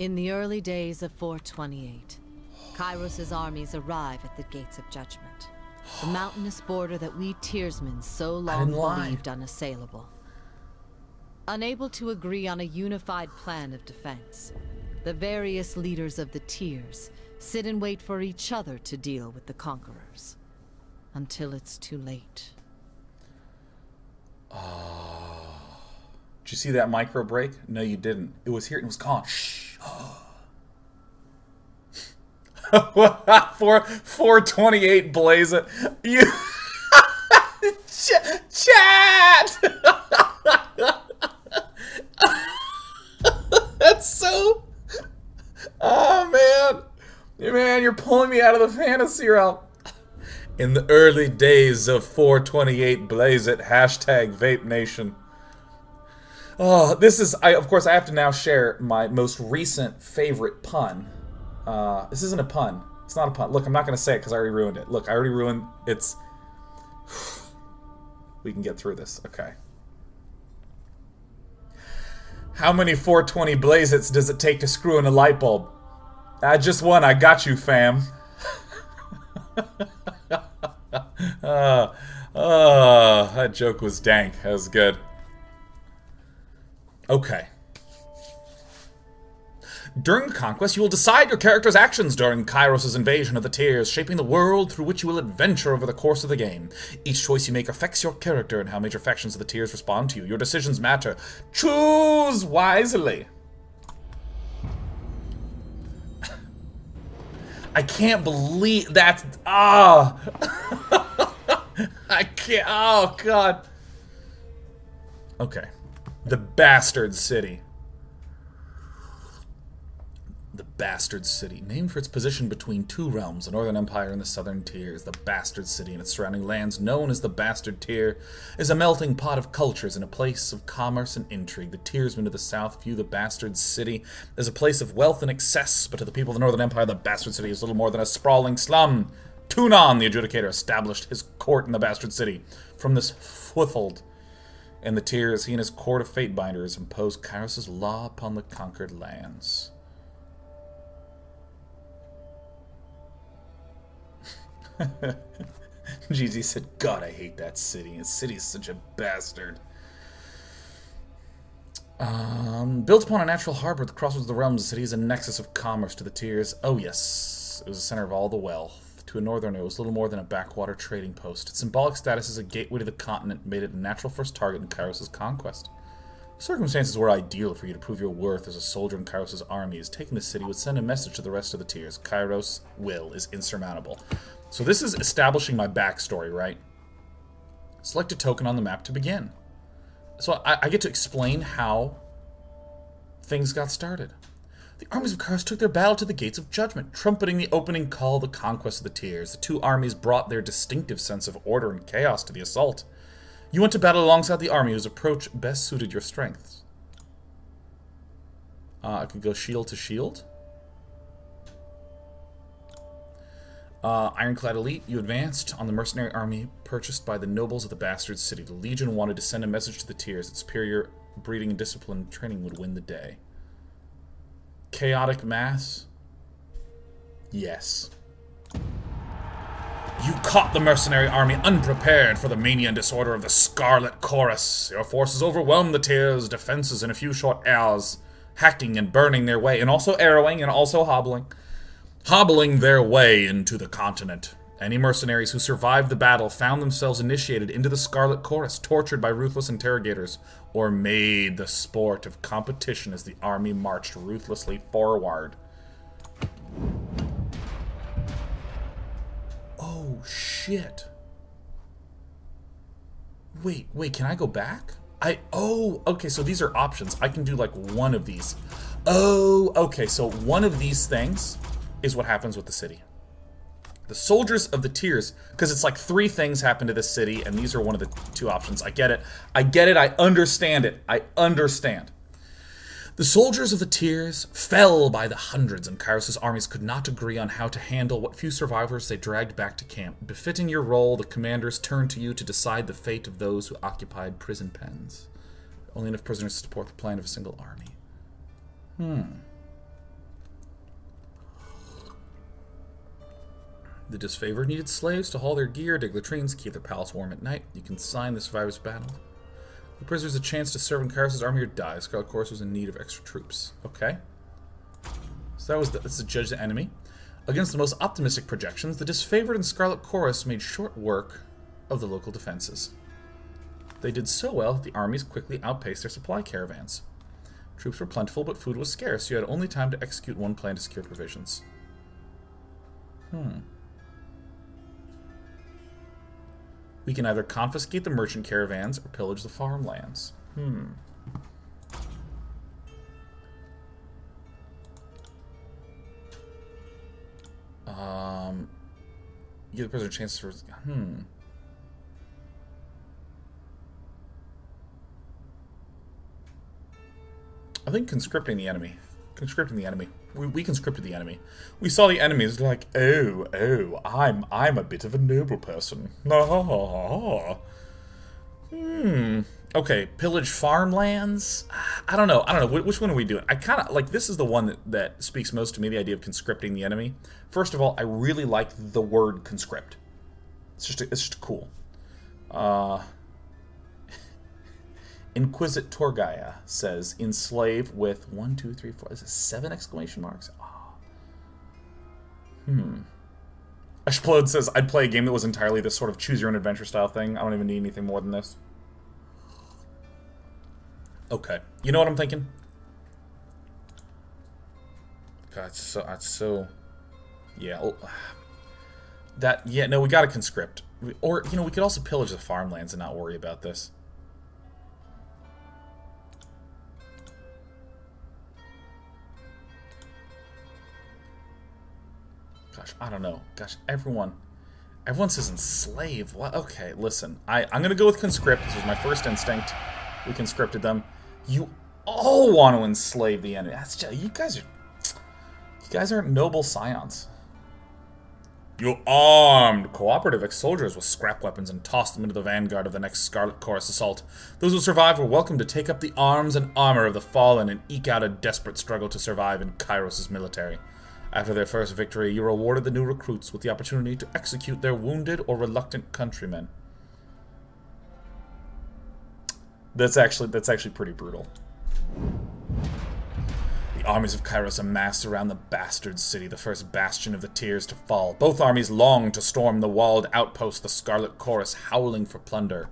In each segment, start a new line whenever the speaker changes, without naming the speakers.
In the early days of 428, Kyros' armies arrive at the Gates of Judgment, the mountainous border that we Tearsmen so long believed unassailable. Unable to agree on a unified plan of defense, the various leaders of the Tears sit and wait for each other to deal with the conquerors. Until it's too late.
Did you see that micro break? No, you didn't. It was here and it was gone. Shh. 428 blaze it. You chat. That's so. Oh man, you're pulling me out of the fantasy realm. In the early days of 428 blaze it. Hashtag Vape Nation. Oh, this is, of course, I have to now share my most recent favorite pun. This isn't a pun. It's not a pun. Look, I'm not going to say it because I already ruined it. Look, I already ruined it's. We can get through this. Okay. How many 420 Blazits does it take to screw in a light bulb? Just one. I got you, fam. That joke was dank. That was good. Okay. During Conquest, you will decide your character's actions during Kyros' invasion of the Tears, shaping the world through which you will adventure over the course of the game. Each choice you make affects your character and how major factions of the Tears respond to you. Your decisions matter. Choose wisely. I can't believe that's... I can't... Oh, God. Okay. The Bastard City. The Bastard City. Named for its position between two realms, the Northern Empire and the Southern Tiers, the Bastard City and its surrounding lands, known as the Bastard Tier, is a melting pot of cultures and a place of commerce and intrigue. The Tiersmen of the South view the Bastard City as a place of wealth and excess, but to the people of the Northern Empire, the Bastard City is little more than a sprawling slum. Tunon, the Adjudicator, established his court in the Bastard City. From this foothold in the Tiers, he and his court of Fatebinders imposed Kyros' law upon the conquered lands. GZ said, God, I hate that city. The city is such a bastard. Built upon a natural harbor at the crossroads of the realms, the city is a nexus of commerce to the Tiers. Oh, yes. It was the center of all the wealth. To a northerner, it was little more than a backwater trading post. Its symbolic status as a gateway to the continent made it a natural first target in Kyros' conquest. Circumstances were ideal for you to prove your worth as a soldier in Kyros' army, as taking the city would send a message to the rest of the Tiers. Kyros' will is insurmountable. So this is establishing my backstory, right? Select a token on the map to begin. So I get to explain how things got started. The armies of Kyros took their battle to the Gates of Judgment, trumpeting the opening call, the conquest of the Tiers. The two armies brought their distinctive sense of order and chaos to the assault. You went to battle alongside the army whose approach best suited your strengths. I could go shield to shield. Ironclad Elite, you advanced on the mercenary army purchased by the nobles of the Bastard City. The Legion wanted to send a message to the Tiers that superior breeding and discipline training would win the day. Chaotic Mass? Yes. You caught the mercenary army unprepared for the mania and disorder of the Scarlet Chorus. Your forces overwhelmed the Tiers' defenses in a few short hours, hacking and burning their way, and also arrowing and also hobbling their way into the continent. Any mercenaries who survived the battle found themselves initiated into the Scarlet Chorus, tortured by ruthless interrogators, or made the sport of competition as the army marched ruthlessly forward. Oh, shit. Wait, can I go back? Oh, okay, so these are options. I can do, like, one of these. Oh, okay, so one of these things is what happens with the city. The soldiers of the Tiers, because it's like 3 things happen to this city, and these are one of the 2 options. I get it. I understand it. I understand. The soldiers of the Tiers fell by the hundreds, and Kyros' armies could not agree on how to handle what few survivors they dragged back to camp. Befitting your role, the commanders turned to you to decide the fate of those who occupied prison pens. Only enough prisoners to support the plan of a single army. The disfavored needed slaves to haul their gear, dig latrines, keep their palace warm at night. You can sign the survivors battle. The prisoners a chance to serve in Kyros' army or die. Scarlet Chorus was in need of extra troops. Okay. So that's to judge the enemy. Against the most optimistic projections, the disfavored and Scarlet Chorus made short work of the local defenses. They did so well that the armies quickly outpaced their supply caravans. Troops were plentiful, but food was scarce. You had only time to execute one plan to secure provisions. We can either confiscate the merchant caravans or pillage the farmlands. Give the prisoner a chance for... I think conscripting the enemy. Conscripting the enemy. We conscripted the enemy. We saw the enemies like, oh, I'm a bit of a noble person. Okay, pillage farmlands? I don't know. Which one are we doing? I kind of, like, this is the one that speaks most to me, the idea of conscripting the enemy. First of all, I really like the word conscript. It's just cool. Inquisitorgaia says, enslave with 1, 2, 3, 4, is it 7 exclamation marks? Ashplode says, I'd play a game that was entirely this sort of choose-your-own-adventure style thing. I don't even need anything more than this. Okay. You know what I'm thinking? God, that's so... Yeah. No, we gotta conscript. Or, you know, we could also pillage the farmlands and not worry about this. Gosh, I don't know. Gosh, everyone says enslave. What? Okay, listen. I'm gonna go with conscript. This was my first instinct. We conscripted them. You all want to enslave the enemy. That's just, you guys aren't noble scions. You armed cooperative ex-soldiers with scrap weapons and tossed them into the vanguard of the next Scarlet Chorus assault. Those who survived were welcome to take up the arms and armor of the fallen and eke out a desperate struggle to survive in Kyros' military. After their first victory, you rewarded the new recruits with the opportunity to execute their wounded or reluctant countrymen. That's actually pretty brutal. The armies of Kyros amassed around the bastard city, the first bastion of the Tears to fall. Both armies longed to storm the walled outpost, the Scarlet Chorus howling for plunder.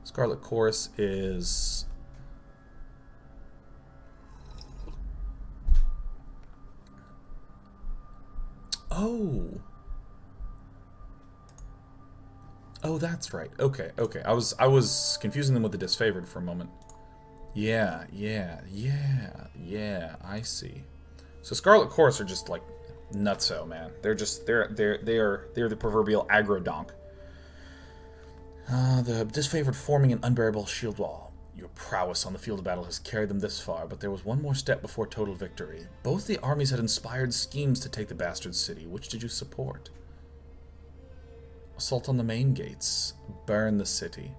Scarlet Chorus is... Oh, that's right. Okay. I was confusing them with the disfavored for a moment. Yeah, I see. So Scarlet Chorus are just like nutso, man. They're the proverbial aggro donk. The disfavored forming an unbearable shield wall. Your prowess on the field of battle has carried them this far, but there was one more step before total victory. Both the armies had inspired schemes to take the bastard city. Which did you support? Assault on the main gates. Burn the city.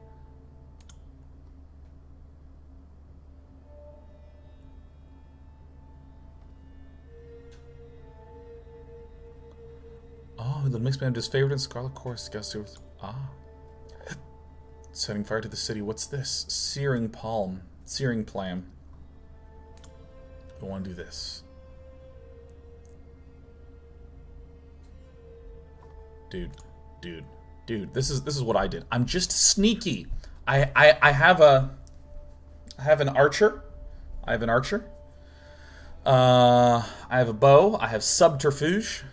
Oh, the mixed band is favored in Scarlet Chorus. Setting fire to the city. What's this? Searing palm. Searing plam. I want to do this. Dude. This is what I did. I'm just sneaky. I have an archer. I have a bow. I have subterfuge.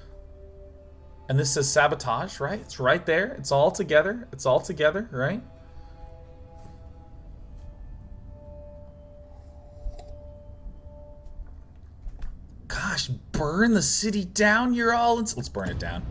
And this says sabotage, right? It's right there. It's all together. Right? Gosh, burn the city down. You're all... Let's burn it down.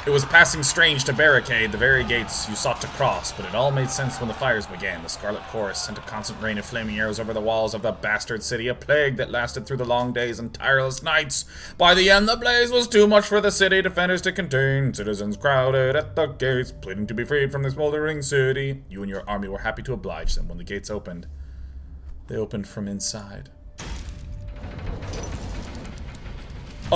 It was passing strange to barricade the very gates you sought to cross, but it all made sense when the fires began. The Scarlet Chorus sent a constant rain of flaming arrows over the walls of the bastard city, a plague that lasted through the long days and tireless nights. By the end, the blaze was too much for the city defenders to contain. Citizens crowded at the gates, pleading to be freed from this smoldering city. You and your army were happy to oblige them when the gates opened. They opened from inside.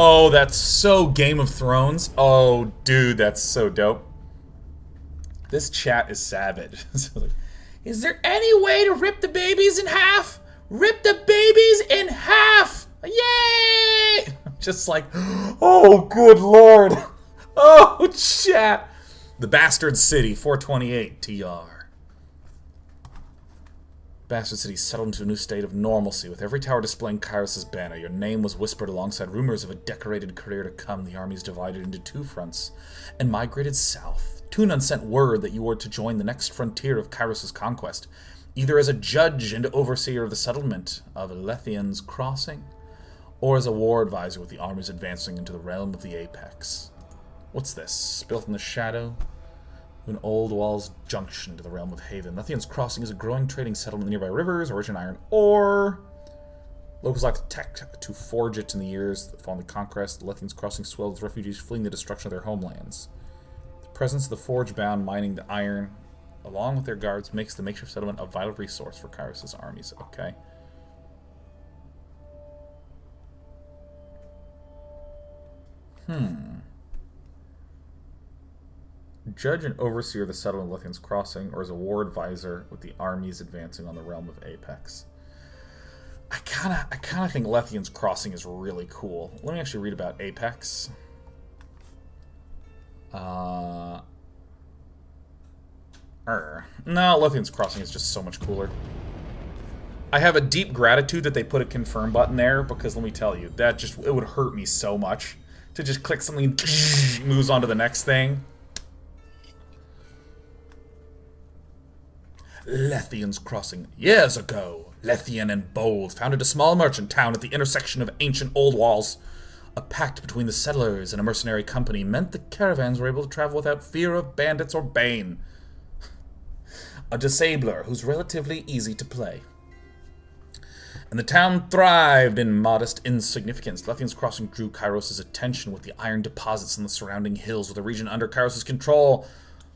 Oh, that's so Game of Thrones. Oh, dude, that's so dope. This chat is savage. Is there any way to rip the babies in half? Rip the babies in half! Yay! Just like, oh, good lord. Oh, chat. The Bastard City, 428 TR. Bastard City settled into a new state of normalcy, with every tower displaying Kyros' banner. Your name was whispered alongside rumors of a decorated career to come. The armies divided into two fronts and migrated south. Tunon sent word that you were to join the next frontier of Kyros' conquest, either as a judge and overseer of the settlement of Lethian's Crossing, or as a war advisor with the armies advancing into the realm of the Apex. What's this? Built in the shadow? An old wall's junction to the realm of Haven. Lethian's Crossing is a growing trading settlement in nearby rivers, rich in iron ore. Locals lacked tech to forge it in the years that following the conquest. Lethian's Crossing swelled with refugees fleeing the destruction of their homelands. The presence of the forge-bound mining the iron, along with their guards, makes the makeshift settlement a vital resource for Kyros' armies. Okay. Judge and overseer of the settlement of Lethian's Crossing, or as a war advisor with the armies advancing on the realm of Apex. I kinda think Lethian's Crossing is really cool. Let me actually read about Apex. No, Lethian's Crossing is just so much cooler. I have a deep gratitude that they put a confirm button there, because let me tell you, it would hurt me so much to just click something and moves on to the next thing. Lethian's Crossing. Years ago, Lethian and Bold founded a small merchant town at the intersection of ancient old walls. A pact between the settlers and a mercenary company meant the caravans were able to travel without fear of bandits or bane. A disabler who's relatively easy to play. And the town thrived in modest insignificance. Lethian's Crossing drew Kyros' attention with the iron deposits in the surrounding hills, with the region under Kyros' control.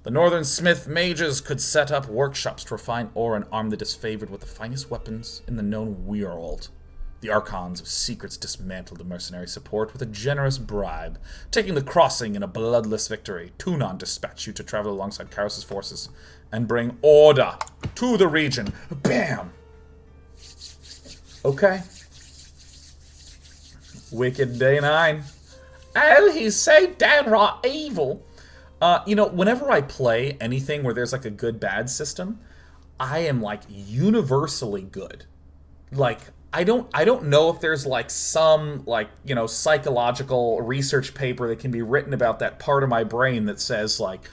The northern smith mages could set up workshops to refine ore and arm the disfavored with the finest weapons in the known world. The Archons of Secrets dismantled the mercenary support with a generous bribe, taking the crossing in a bloodless victory. Tunon dispatched you to travel alongside Kyros' forces and bring order to the region. Bam! Okay. Wicked Day 9. Oh, he's so downright evil. You know, whenever I play anything where there's like a good-bad system, I am like universally good. Like, I don't know if there's like some like, you know, psychological research paper that can be written about that part of my brain that says like,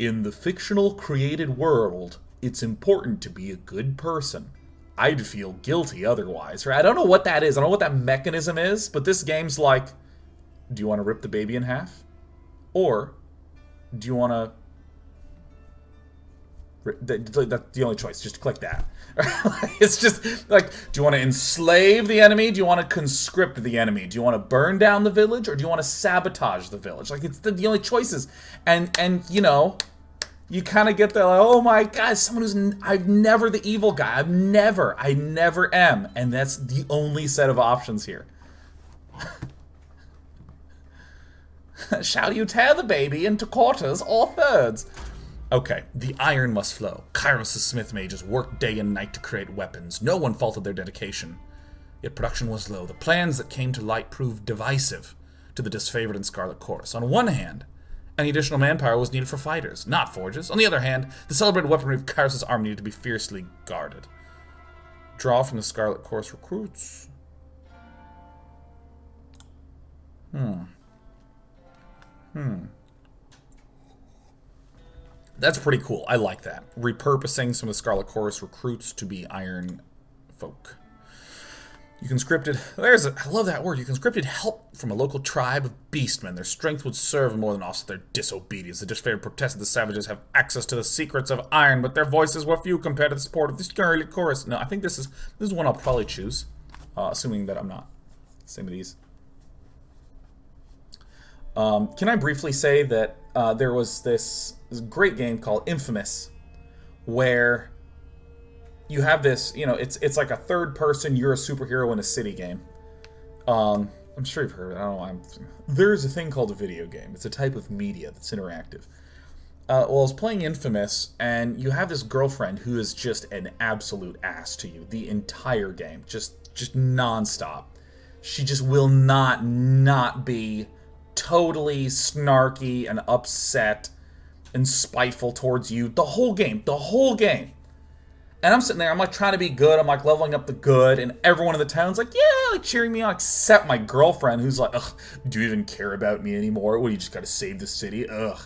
in the fictional created world, it's important to be a good person. I'd feel guilty otherwise, right? I don't know what that is. I don't know what that mechanism is, but this game's like, do you want to rip the baby in half? Or do you want to... That's the only choice. Just click that. It's just like, do you want to enslave the enemy? Do you want to conscript the enemy? Do you want to burn down the village? Or do you want to sabotage the village? Like, it's the only choices. And you know, you kind of get the, like, oh my god, someone who's... I'm never the evil guy. I never am. And that's the only set of options here. Shall you tear the baby into quarters or thirds? Okay, the iron must flow. Kyros' smith mages worked day and night to create weapons. No one faulted their dedication. Yet production was low. The plans that came to light proved divisive to the disfavored and Scarlet Chorus. On one hand, any additional manpower was needed for fighters, not forges. On the other hand, the celebrated weaponry of Kyros' army needed to be fiercely guarded. Draw from the Scarlet Chorus recruits. That's pretty cool. I like that. Repurposing some of the Scarlet Chorus recruits to be iron folk. You conscripted... I love that word. You conscripted help from a local tribe of beastmen. Their strength would serve more than offset their disobedience. The disfavored protested the savages have access to the secrets of iron, but their voices were few compared to the support of the Scarlet Chorus. No, I think this is one I'll probably choose. Assuming that I'm not. Same of these. Can I briefly say that there was this great game called Infamous, where you have this, you know, it's like a third person, you're a superhero in a city game. I'm sure you've heard of it. I don't know. There's a thing called a video game. It's a type of media that's interactive. Well, I was playing Infamous, and you have this girlfriend who is just an absolute ass to you the entire game, just nonstop. She just will not be totally snarky and upset and spiteful towards you the whole game. And I'm sitting there, I'm like trying to be good, I'm like leveling up the good, and everyone in the town's like, yeah, like cheering me on, except my girlfriend, who's like, ugh, do you even care about me anymore? What, you just gotta save the city? Ugh.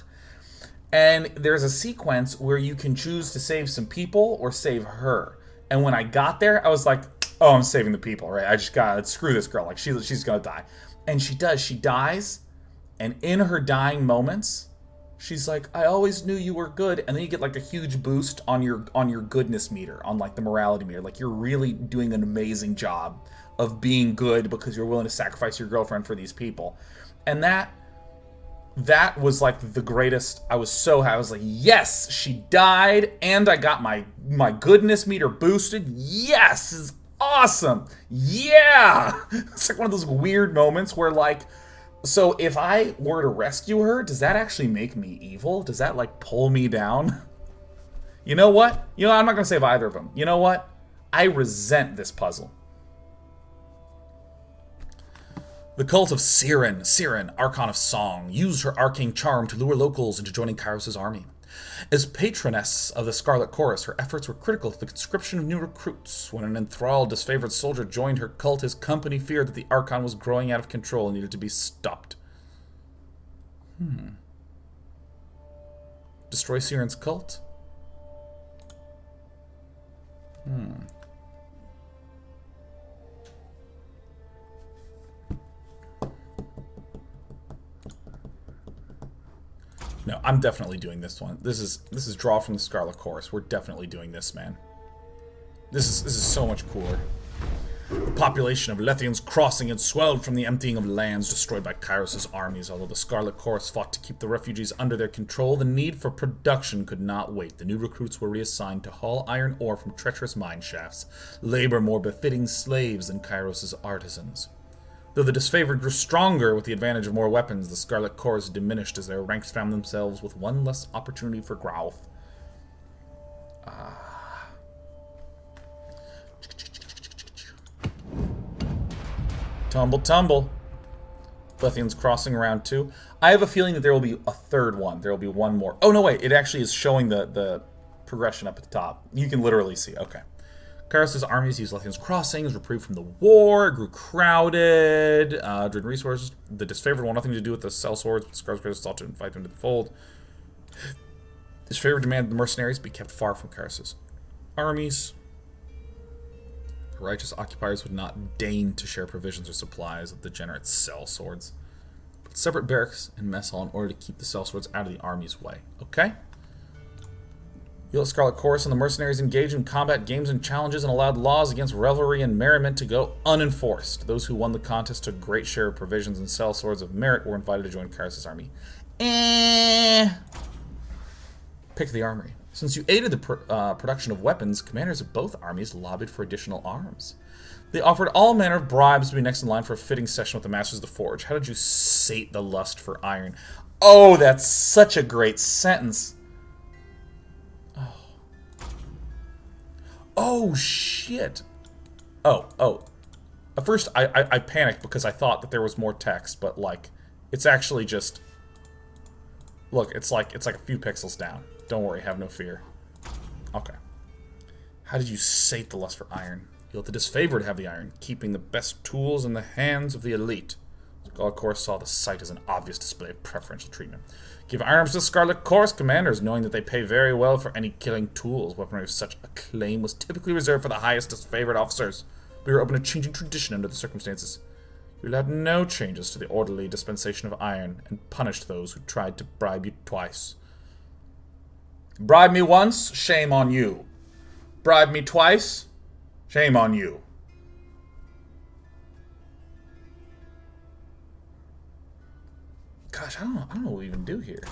And there's a sequence where you can choose to save some people or save her. And when I got there, I was like, oh, I'm saving the people, right? I just gotta screw this girl, like she's gonna die. And she does, she dies, and in her dying moments, she's like, I always knew you were good, and then you get like a huge boost on your goodness meter, on like the morality meter. Like you're really doing an amazing job of being good because you're willing to sacrifice your girlfriend for these people. And that was like the greatest. I was so happy. I was like, yes, she died, and I got my goodness meter boosted. Yes, this is awesome. Yeah, it's like one of those weird moments where like, so if I were to rescue her, does that actually make me evil? Does that like pull me down? You know what? You know, I'm not gonna save either of them. You know what? I resent this puzzle. The cult of Siren, Archon of Song, used her arcane charm to lure locals into joining Kyros' army. As patroness of the Scarlet Chorus, her efforts were critical to the conscription of new recruits. When an enthralled, disfavored soldier joined her cult, his company feared that the Archon was growing out of control and needed to be stopped. Destroy Siren's cult? No, I'm definitely doing this one. This is draw from the Scarlet Chorus. We're definitely doing this, man. This is so much cooler. The population of Lethian's Crossing had swelled from the emptying of lands destroyed by Kyros' armies. Although the Scarlet Chorus fought to keep the refugees under their control, the need for production could not wait. The new recruits were reassigned to haul iron ore from treacherous mine shafts, labor more befitting slaves than Kyros' artisans. Though the disfavored grew stronger with the advantage of more weapons, the Scarlet Chorus diminished as their ranks found themselves with one less opportunity for growth. Tumble, tumble. Lethian's Crossing round 2. I have a feeling that there will be a third one. There will be one more. Oh, no, wait. It actually is showing the progression up at the top. You can literally see. Okay. Kyros' armies used Lethian's Crossing, was reprieved from the war, grew crowded, drained resources. The disfavored wanted nothing to do with the cell swords, but Scar's greatest sought to invite them to the fold. Disfavored demanded the mercenaries be kept far from Kyros' armies. The righteous occupiers would not deign to share provisions or supplies with degenerate cell swords, but separate barracks and mess hall in order to keep the cell swords out of the army's way. Okay? You let Scarlet Chorus and the mercenaries engage in combat games and challenges and allowed laws against revelry and merriment to go unenforced. Those who won the contest took a great share of provisions and cell swords of merit were invited to join Kyros' army. Pick the armory. Since you aided the production of weapons, commanders of both armies lobbied for additional arms. They offered all manner of bribes to be next in line for a fitting session with the Masters of the Forge. How did you sate the lust for iron? Oh, that's such a great sentence. Oh, shit. Oh. At first, I panicked because I thought that there was more text, but, like, it's actually just... Look, it's like a few pixels down. Don't worry, have no fear. Okay. How did you sate the lust for iron? You let the disfavored have the iron, keeping the best tools in the hands of the elite. Scarlet Chorus saw the sight as an obvious display of preferential treatment. Give arms to Scarlet Chorus commanders, knowing that they pay very well for any killing tools. Weaponry of such acclaim was typically reserved for the highest disfavored officers. We were open to changing tradition under the circumstances. We allowed no changes to the orderly dispensation of iron, and punished those who tried to bribe you twice. Bribe me once, shame on you. Bribe me twice, shame on you. Gosh, I don't know what we even do here.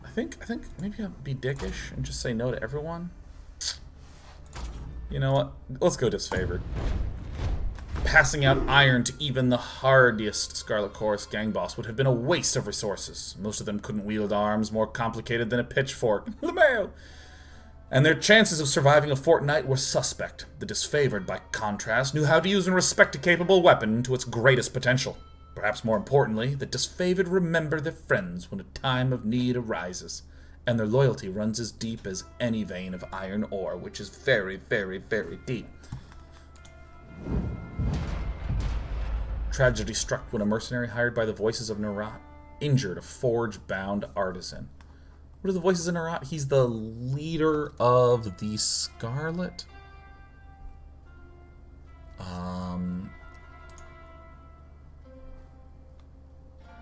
I think maybe I'll be dickish and just say no to everyone. You know what? Let's go disfavored. Passing out iron to even the hardiest Scarlet Chorus gang boss would have been a waste of resources. Most of them couldn't wield arms more complicated than a pitchfork. LeMail! And their chances of surviving a fortnight were suspect. The disfavored, by contrast, knew how to use and respect a capable weapon to its greatest potential. Perhaps more importantly, the disfavored remember their friends when a time of need arises, and their loyalty runs as deep as any vein of iron ore, which is very, very, very deep. Tragedy struck when a mercenary hired by the voices of Nerat injured a forge-bound artisan. What are the voices of Nerat? He's the leader of the Scarlet.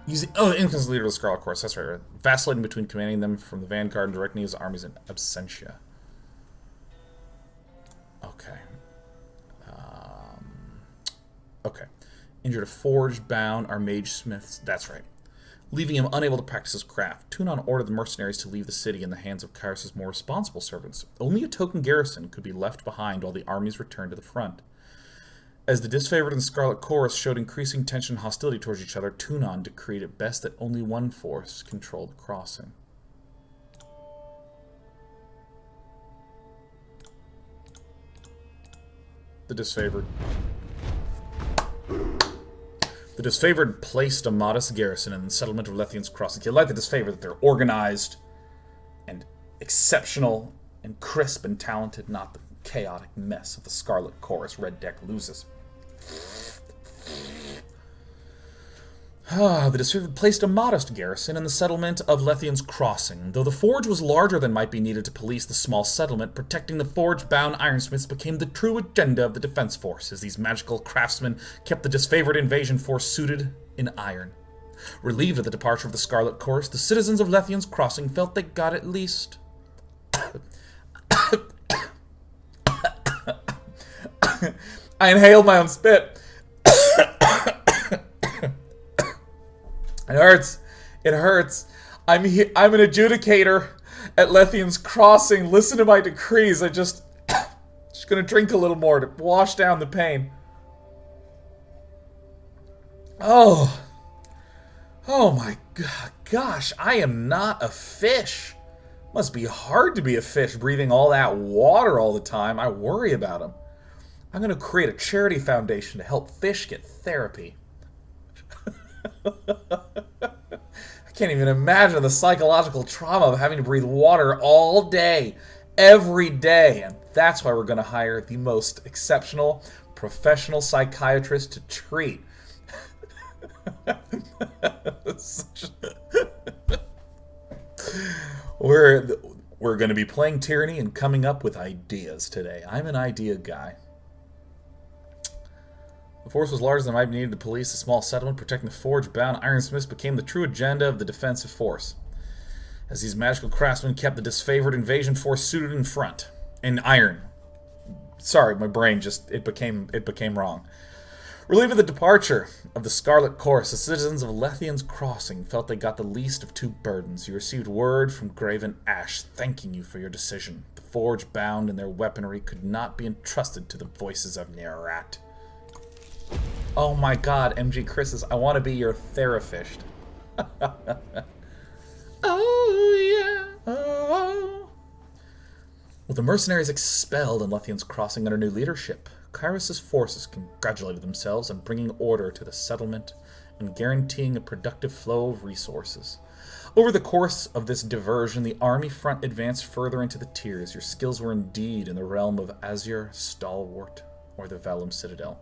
He's the inconstant leader of the Scarlet Chorus. That's right. Vacillating between commanding them from the vanguard and directing his armies in absentia. Okay. Okay. Injured a forge-bound armage-smith. That's right. Leaving him unable to practice his craft, Tunon ordered the mercenaries to leave the city in the hands of Kyros' more responsible servants. Only a token garrison could be left behind while the armies returned to the front. As the disfavored and Scarlet Chorus showed increasing tension and hostility towards each other, Tunon decreed it best that only one force control the crossing. The disfavored. The disfavored placed a modest garrison in the settlement of Lethian's Crossing. You like the disfavored that they're organized and exceptional and crisp and talented, not the chaotic mess of the Scarlet Chorus Red Deck loses. The disfavored placed a modest garrison in the settlement of Lethian's Crossing. Though the forge was larger than might be needed to police the small settlement, protecting the forge-bound ironsmiths became the true agenda of the defense force, as these magical craftsmen kept the disfavored invasion force suited in iron. Relieved at the departure of the Scarlet Chorus, the citizens of Lethian's Crossing felt they got at least... I inhaled my own spit. It hurts. It hurts. I'm an adjudicator at Lethian's Crossing. Listen to my decrees. just gonna drink a little more to wash down the pain. Oh my gosh, I am not a fish. Must be hard to be a fish breathing all that water all the time. I worry about them. I'm gonna create a charity foundation to help fish get therapy. I can't even imagine the psychological trauma of having to breathe water all day, every day. And that's why we're going to hire the most exceptional professional psychiatrist to treat. We're going to be playing Tyranny and coming up with ideas today. I'm an idea guy. The force was larger than might be needed to police the small settlement. Protecting the forge-bound ironsmiths became the true agenda of the defensive force, as these magical craftsmen kept the disfavored invasion force suited in front. In iron. Sorry, my brain just, it became wrong. Relieved of the departure of the Scarlet Chorus, the citizens of Lethian's Crossing felt they got the least of two burdens. You received word from Graven Ash thanking you for your decision. The forge-bound and their weaponry could not be entrusted to the voices of Nerat. Oh my god, MG Chris's, I want to be your Therafished. Oh yeah, oh. With the mercenaries expelled and Lethian's Crossing under new leadership, Kyros' forces congratulated themselves on bringing order to the settlement and guaranteeing a productive flow of resources. Over the course of this diversion, the army front advanced further into the tiers. Your skills were indeed in the realm of Azure, Stalwart, or the Vellum Citadel.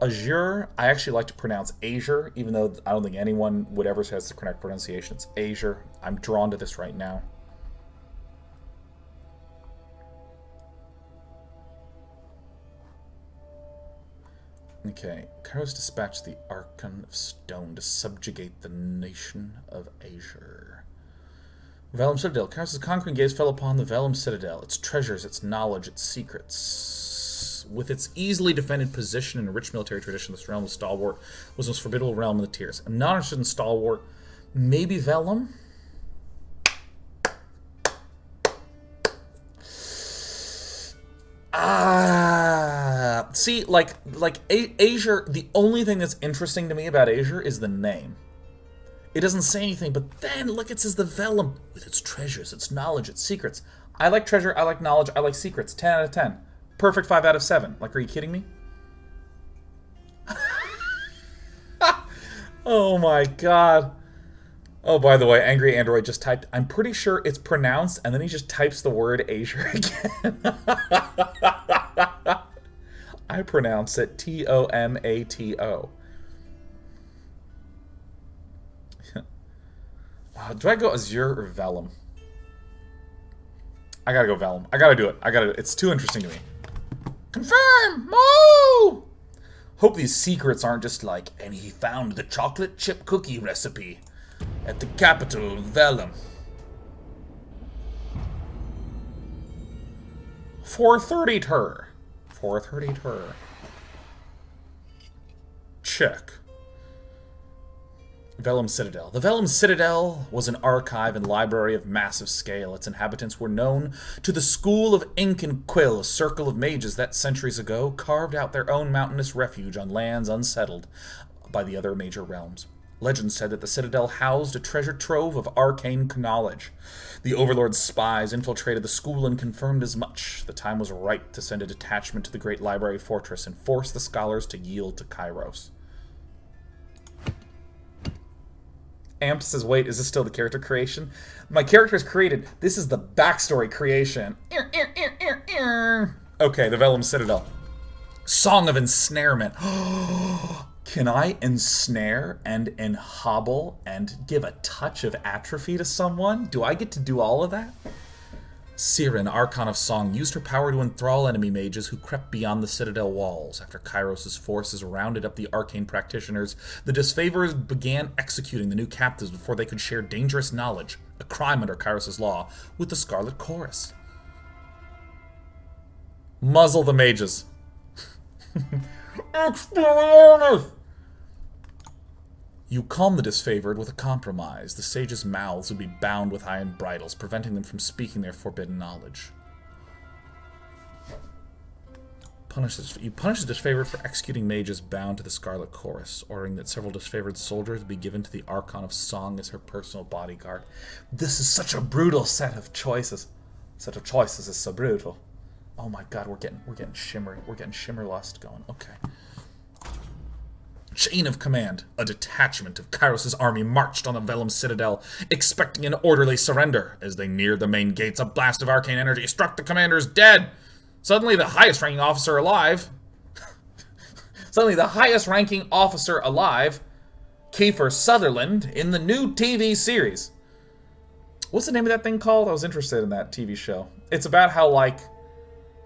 Azure, I actually like to pronounce Azure, even though I don't think anyone would ever say it's the correct pronunciation. It's Azure. I'm drawn to this right now. Okay, Kyros dispatched the Archon of Stone to subjugate the nation of Azure. Vellum Citadel. Kyros' conquering gaze fell upon the Vellum Citadel, its treasures, its knowledge, its secrets. With its easily defended position and rich military tradition, this realm of Stalwart was the most formidable realm in the tiers. I'm not interested in Stalwart. Maybe Vellum? See, like Azure, the only thing that's interesting to me about Azure is the name. It doesn't say anything, but then look, it says the Vellum with its treasures, its knowledge, its secrets. I like treasure, I like knowledge, I like secrets. 10 out of 10. Perfect 5 out of 7. Like, are you kidding me? Oh my god. Oh, by the way, Angry Android just typed, I'm pretty sure it's pronounced, and then he just types the word Azure again. I pronounce it Tomato. Do I go Azure or Vellum? I gotta go Vellum. I gotta do it. It's too interesting to me. Confirm! Moo! Hope these secrets aren't just like, and he found the chocolate chip cookie recipe at the capital of Vellum. 430 tur. 430 tur. Check. Vellum Citadel. The Vellum Citadel was an archive and library of massive scale. Its inhabitants were known to the School of Ink and Quill, a circle of mages that centuries ago carved out their own mountainous refuge on lands unsettled by the other major realms. Legend said that the Citadel housed a treasure trove of arcane knowledge. The Overlord's spies infiltrated the school and confirmed as much. The time was ripe to send a detachment to the great library fortress and force the scholars to yield to Kyros. Amp says, wait, is this still the character creation? My character is created. This is the backstory creation. Okay, the Vellum Citadel. Song of Ensnarement. Can I ensnare and enhobble and give a touch of atrophy to someone? Do I get to do all of that? Siren, Archon of Song, used her power to enthrall enemy mages who crept beyond the Citadel walls. After Kyros' forces rounded up the arcane practitioners, the disfavored began executing the new captives before they could share dangerous knowledge, a crime under Kyros' law, with the Scarlet Chorus. Muzzle the mages. Expelliarmus! You calm the disfavored with a compromise. The sages' mouths would be bound with iron bridles, preventing them from speaking their forbidden knowledge. You punish the disfavored for executing mages bound to the Scarlet Chorus, ordering that several disfavored soldiers be given to the Archon of Song as her personal bodyguard. This is such a brutal set of choices. Set of choices is so brutal. Oh my god, we're getting shimmer lust going. Okay. Chain of command. A detachment of Kyros' army marched on the Vellum Citadel, expecting an orderly surrender. As they neared the main gates, a blast of arcane energy struck the commanders dead. Suddenly, the highest-ranking officer alive... Kiefer Sutherland, in the new TV series. What's the name of that thing called? I was interested in that TV show. It's about how, like,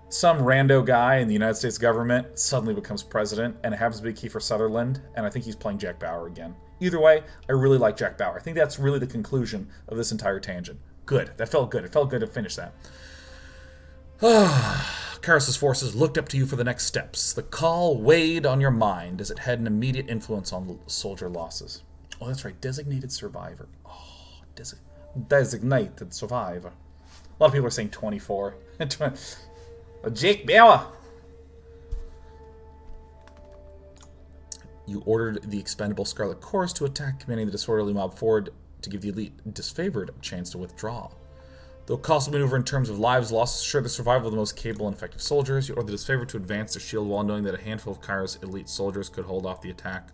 some rando guy in the United States government suddenly becomes president, and it happens to be Kiefer Sutherland, and I think he's playing Jack Bauer again. Either way, I really like Jack Bauer. I think that's really the conclusion of this entire tangent. Good. That felt good. It felt good to finish that. Kyros' forces looked up to you for the next steps. The call weighed on your mind as it had an immediate influence on soldier losses. Oh, that's right. Designated survivor. Oh, designated survivor. A lot of people are saying 24. Jake Bauer! You ordered the expendable Scarlet Chorus to attack, commanding the disorderly mob forward to give the elite disfavored a chance to withdraw. Though costly maneuver in terms of lives lost assured the survival of the most capable and effective soldiers, you ordered the disfavored to advance their shield wall, knowing that a handful of Kyros' elite soldiers could hold off the attack.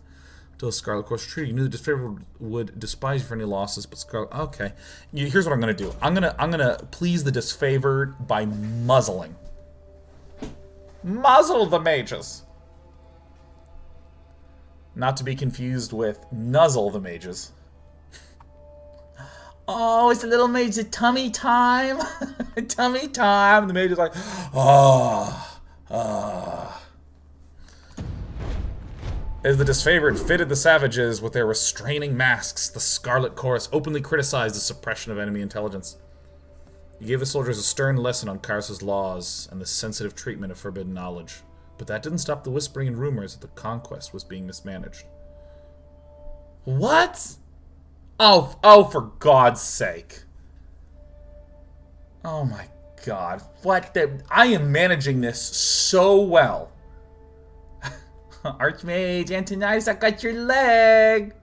Until the Scarlet Chorus retreated, you knew the disfavored would despise you for any losses, but Scarlet... Okay. Here's what I'm going to do. I'm gonna please the disfavored by muzzling. Muzzle the mages! Not to be confused with nuzzle the mages. Oh, it's a little mage tummy time. Tummy time. The mage is like, As the disfavored fitted the savages with their restraining masks, the Scarlet Chorus openly criticized the suppression of enemy intelligence. You gave the soldiers a stern lesson on Kyros' laws and the sensitive treatment of forbidden knowledge. But that didn't stop the whispering and rumors that the Conquest was being mismanaged. What? Oh, for God's sake. Oh my God. What the... I am managing this so well. Archmage, Antonius, I got your leg.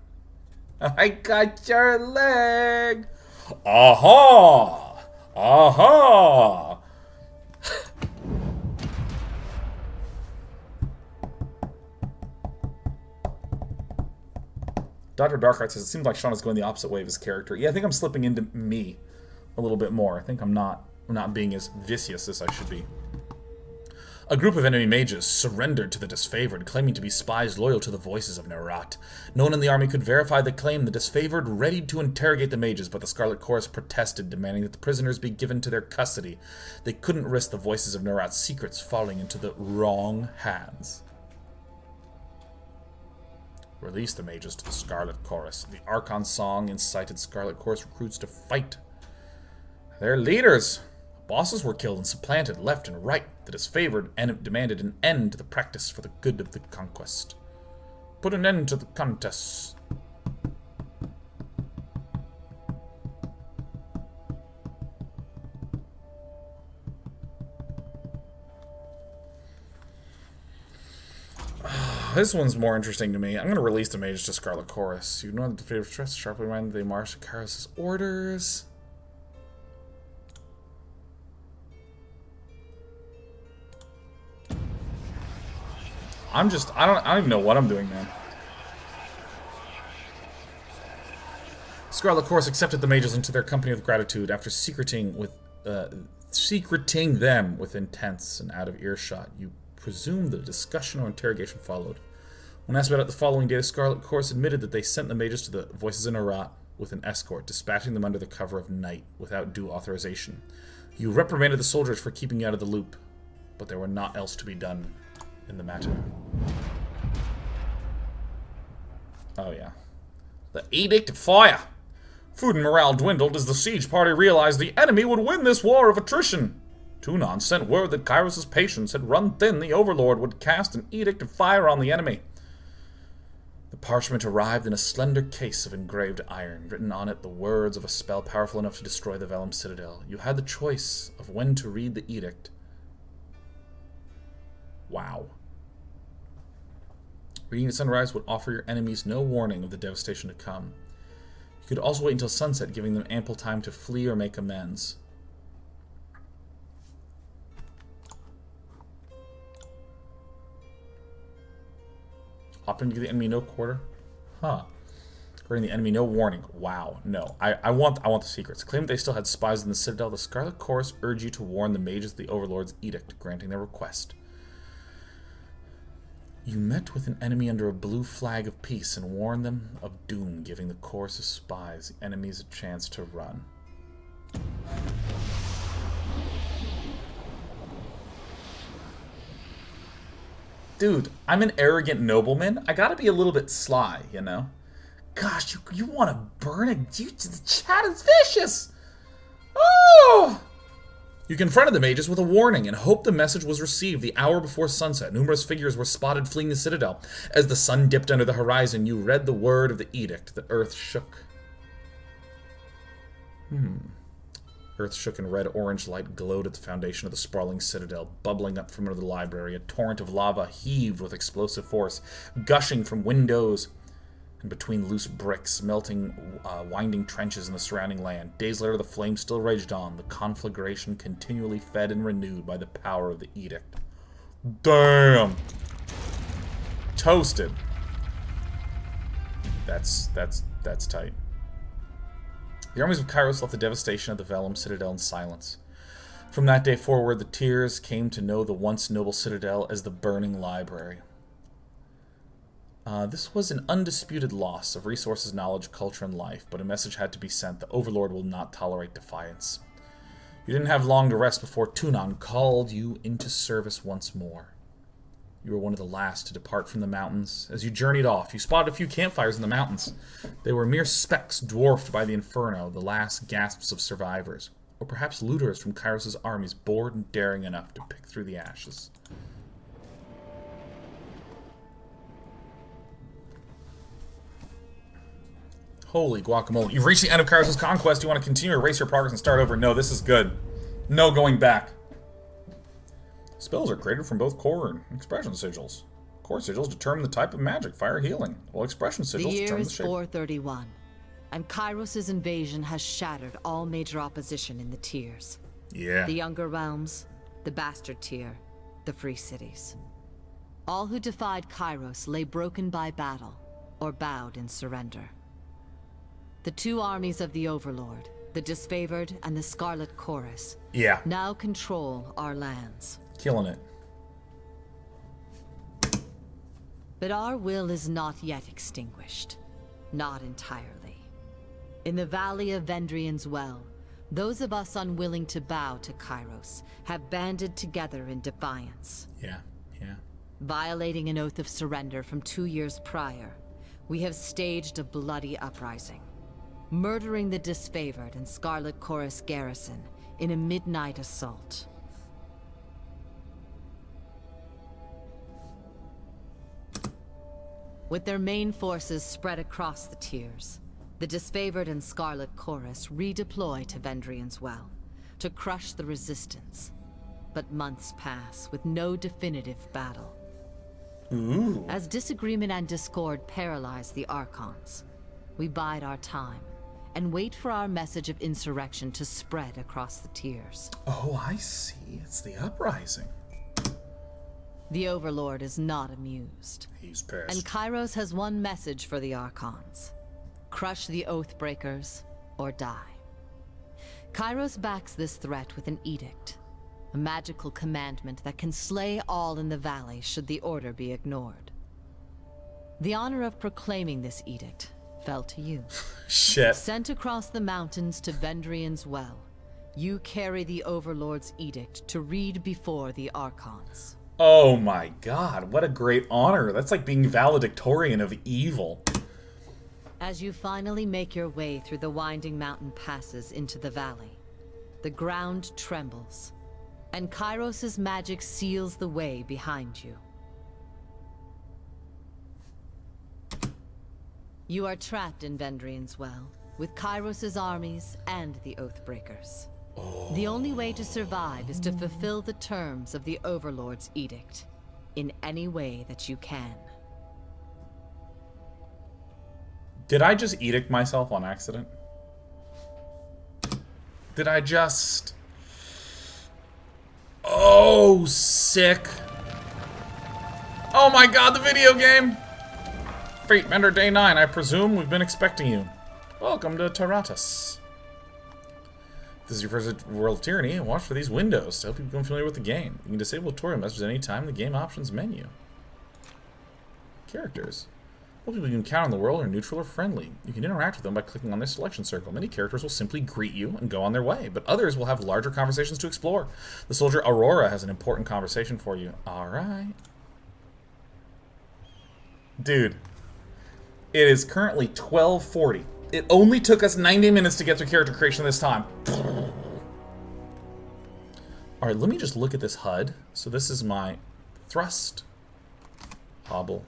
I got your leg. Aha! Aha! Dr. Darkheart says, it seems like Sean is going the opposite way of his character. Yeah, I think I'm slipping into me a little bit more. I think I'm not being as vicious as I should be. A group of enemy mages surrendered to the disfavored, claiming to be spies loyal to the voices of Nerat. No one in the army could verify the claim. The disfavored readied to interrogate the mages, but the Scarlet Chorus protested, demanding that the prisoners be given to their custody. They couldn't risk the voices of Nerat's secrets falling into the wrong hands. Release the mages to the Scarlet Chorus. The Archon song incited Scarlet Chorus recruits to fight. Their leaders. Bosses were killed and supplanted left and right. The disfavored demanded an end to the practice for the good of the conquest. Put an end to the contest. This one's more interesting to me. I'm going to release the mages to Scarlet Chorus. You know the favorite stress sharply reminded they marched to Kyros' orders. I don't even know what I'm doing, man. Scarlet Chorus accepted the mages into their company with gratitude after secreting them within tents and out of earshot. You presume that a discussion or interrogation followed. When asked about it the following day, the Scarlet Chorus admitted that they sent the mages to the Voices in Nerat with an escort, dispatching them under the cover of night without due authorization. You reprimanded the soldiers for keeping you out of the loop, but there were naught else to be done in the matter. Oh yeah. The Edict of Fire. Food and morale dwindled as the siege party realized the enemy would win this war of attrition. Tunon sent word that Kyros' patience had run thin. The Overlord would cast an Edict of Fire on the enemy. The parchment arrived in a slender case of engraved iron, written on it the words of a spell powerful enough to destroy the Vellum Citadel. You had the choice of when to read the edict. Wow. Reading at sunrise would offer your enemies no warning of the devastation to come. You could also wait until sunset, giving them ample time to flee or make amends. Opting to give the enemy no quarter? Huh. Granting the enemy no warning. Wow. No. I want the secrets. Claim that they still had spies in the Citadel. The Scarlet Chorus urge you to warn the mages of the Overlord's edict, granting their request. You met with an enemy under a blue flag of peace and warned them of doom, giving the chorus of spies, the enemies, a chance to run. Dude, I'm an arrogant nobleman. I gotta be a little bit sly, you know? Gosh, you want to burn it? The chat is vicious! Oh! You confronted the mages with a warning and hoped the message was received. The hour before sunset, numerous figures were spotted fleeing the Citadel. As the sun dipped under the horizon, you read the word of the edict. The earth shook. Earth shook and red-orange light glowed at the foundation of the sprawling Citadel, bubbling up from under the library. A torrent of lava heaved with explosive force, gushing from windows and between loose bricks, melting winding trenches in the surrounding land. Days later, the flames still raged on, the conflagration continually fed and renewed by the power of the edict. Damn! Toasted. That's tight. The armies of Kyros left the devastation of the Vellum Citadel in silence. From that day forward, the Tears came to know the once noble Citadel as the Burning Library. This was an undisputed loss of resources, knowledge, culture, and life, but a message had to be sent. The Overlord will not tolerate defiance. You didn't have long to rest before Tunon called you into service once more. You were one of the last to depart from the mountains. As you journeyed off, you spotted a few campfires in the mountains. They were mere specks dwarfed by the inferno, the last gasps of survivors. Or perhaps looters from Kyros' armies, bored and daring enough to pick through the ashes. Holy guacamole. You've reached the end of Kyros' conquest. You want to continue to erase your progress and start over? No, this is good. No going back. Spells are created from both core and expression sigils. Core sigils determine the type of magic, fire, healing, while expression sigils
The year
determine the
is
shape.
431, and Kyros' invasion has shattered all major opposition in the tiers.
Yeah.
The Younger Realms, the Bastard Tier, the Free Cities. All who defied Kyros lay broken by battle, or bowed in surrender. The two armies of the Overlord, the Disfavored and the Scarlet Chorus,
Yeah.
now control our lands.
Killing it.
But our will is not yet extinguished. Not entirely. In the Valley of Vendrian's Well, those of us unwilling to bow to Kyros have banded together in defiance.
Yeah. Yeah.
Violating an oath of surrender from 2 years prior, we have staged a bloody uprising, murdering the Disfavored and Scarlet Chorus garrison in a midnight assault. With their main forces spread across the tiers, the Disfavored and Scarlet Chorus redeploy to Vendrian's Well to crush the resistance. But months pass with no definitive battle.
Ooh.
As disagreement and discord paralyze the Archons, we bide our time and wait for our message of insurrection to spread across the tiers.
Oh, I see. It's the uprising.
The Overlord is not amused.
He's pissed.
And Kyros has one message for the Archons. Crush the Oathbreakers, or die. Kyros backs this threat with an edict. A magical commandment that can slay all in the valley should the order be ignored. The honor of proclaiming this edict fell to you.
Shit.
Sent across the mountains to Vendrian's Well, you carry the Overlord's edict to read before the Archons.
Oh my god, what a great honor. That's like being valedictorian of evil.
As you finally make your way through the winding mountain passes into the valley, the ground trembles, and Kyros' magic seals the way behind you. You are trapped in Vendrian's Well, with Kyros' armies and the Oathbreakers. The only way to survive is to fulfill the terms of the Overlord's edict, in any way that you can.
Did I just edict myself on accident? Did I just... Oh, sick. Oh my god, the video game! Fate Bender Day 9, I presume we've been expecting you. Welcome to Tyranny. If this is your first World of Tyranny, watch for these windows to help you become familiar with the game. You can disable tutorial messages anytime in the game options menu. Characters. Most people you encounter in the world are neutral or friendly. You can interact with them by clicking on their selection circle. Many characters will simply greet you and go on their way, but others will have larger conversations to explore. The soldier Aurora has an important conversation for you. Alright. Dude. It is currently 12:40. It only took us 90 minutes to get through character creation this time. Alright, let me just look at this HUD. So this is my thrust. Hobble.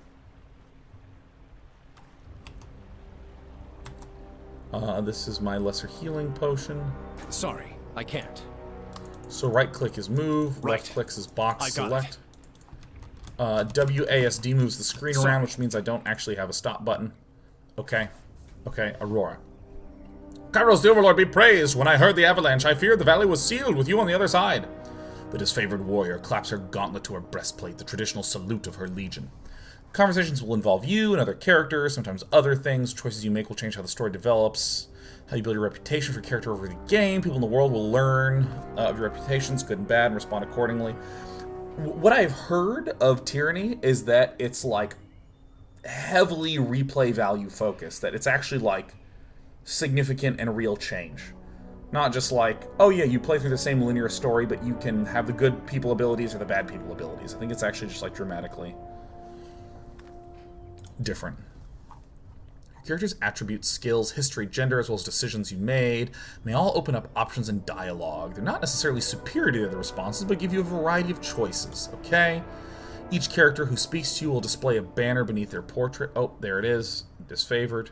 This is my lesser healing potion.
Sorry, I can't.
So right click is move,
Right.
left click is box
I got
select. WASD moves the screen
Sorry.
around, which means I don't actually have a stop button. Okay. Okay, Aurora. Kyros the Overlord be praised! When I heard the avalanche, I feared the valley was sealed with you on the other side. The disfavored warrior claps her gauntlet to her breastplate, the traditional salute of her legion. Conversations will involve you and other characters, sometimes other things. Choices you make will change how the story develops, how you build your reputation for character over the game. People in the world will learn of your reputations, good and bad, and respond accordingly. What I've heard of Tyranny is that it's like heavily replay value focused, that it's actually like significant and real change. Not just like, oh yeah, you play through the same linear story, but you can have the good people abilities or the bad people abilities. I think it's actually just like dramatically different. Your character's attributes, skills, history, gender, as well as decisions you made may all open up options in dialogue. They're not necessarily superior to the other responses, but give you a variety of choices, okay? Each character who speaks to you will display a banner beneath their portrait. Oh, there it is. Disfavored.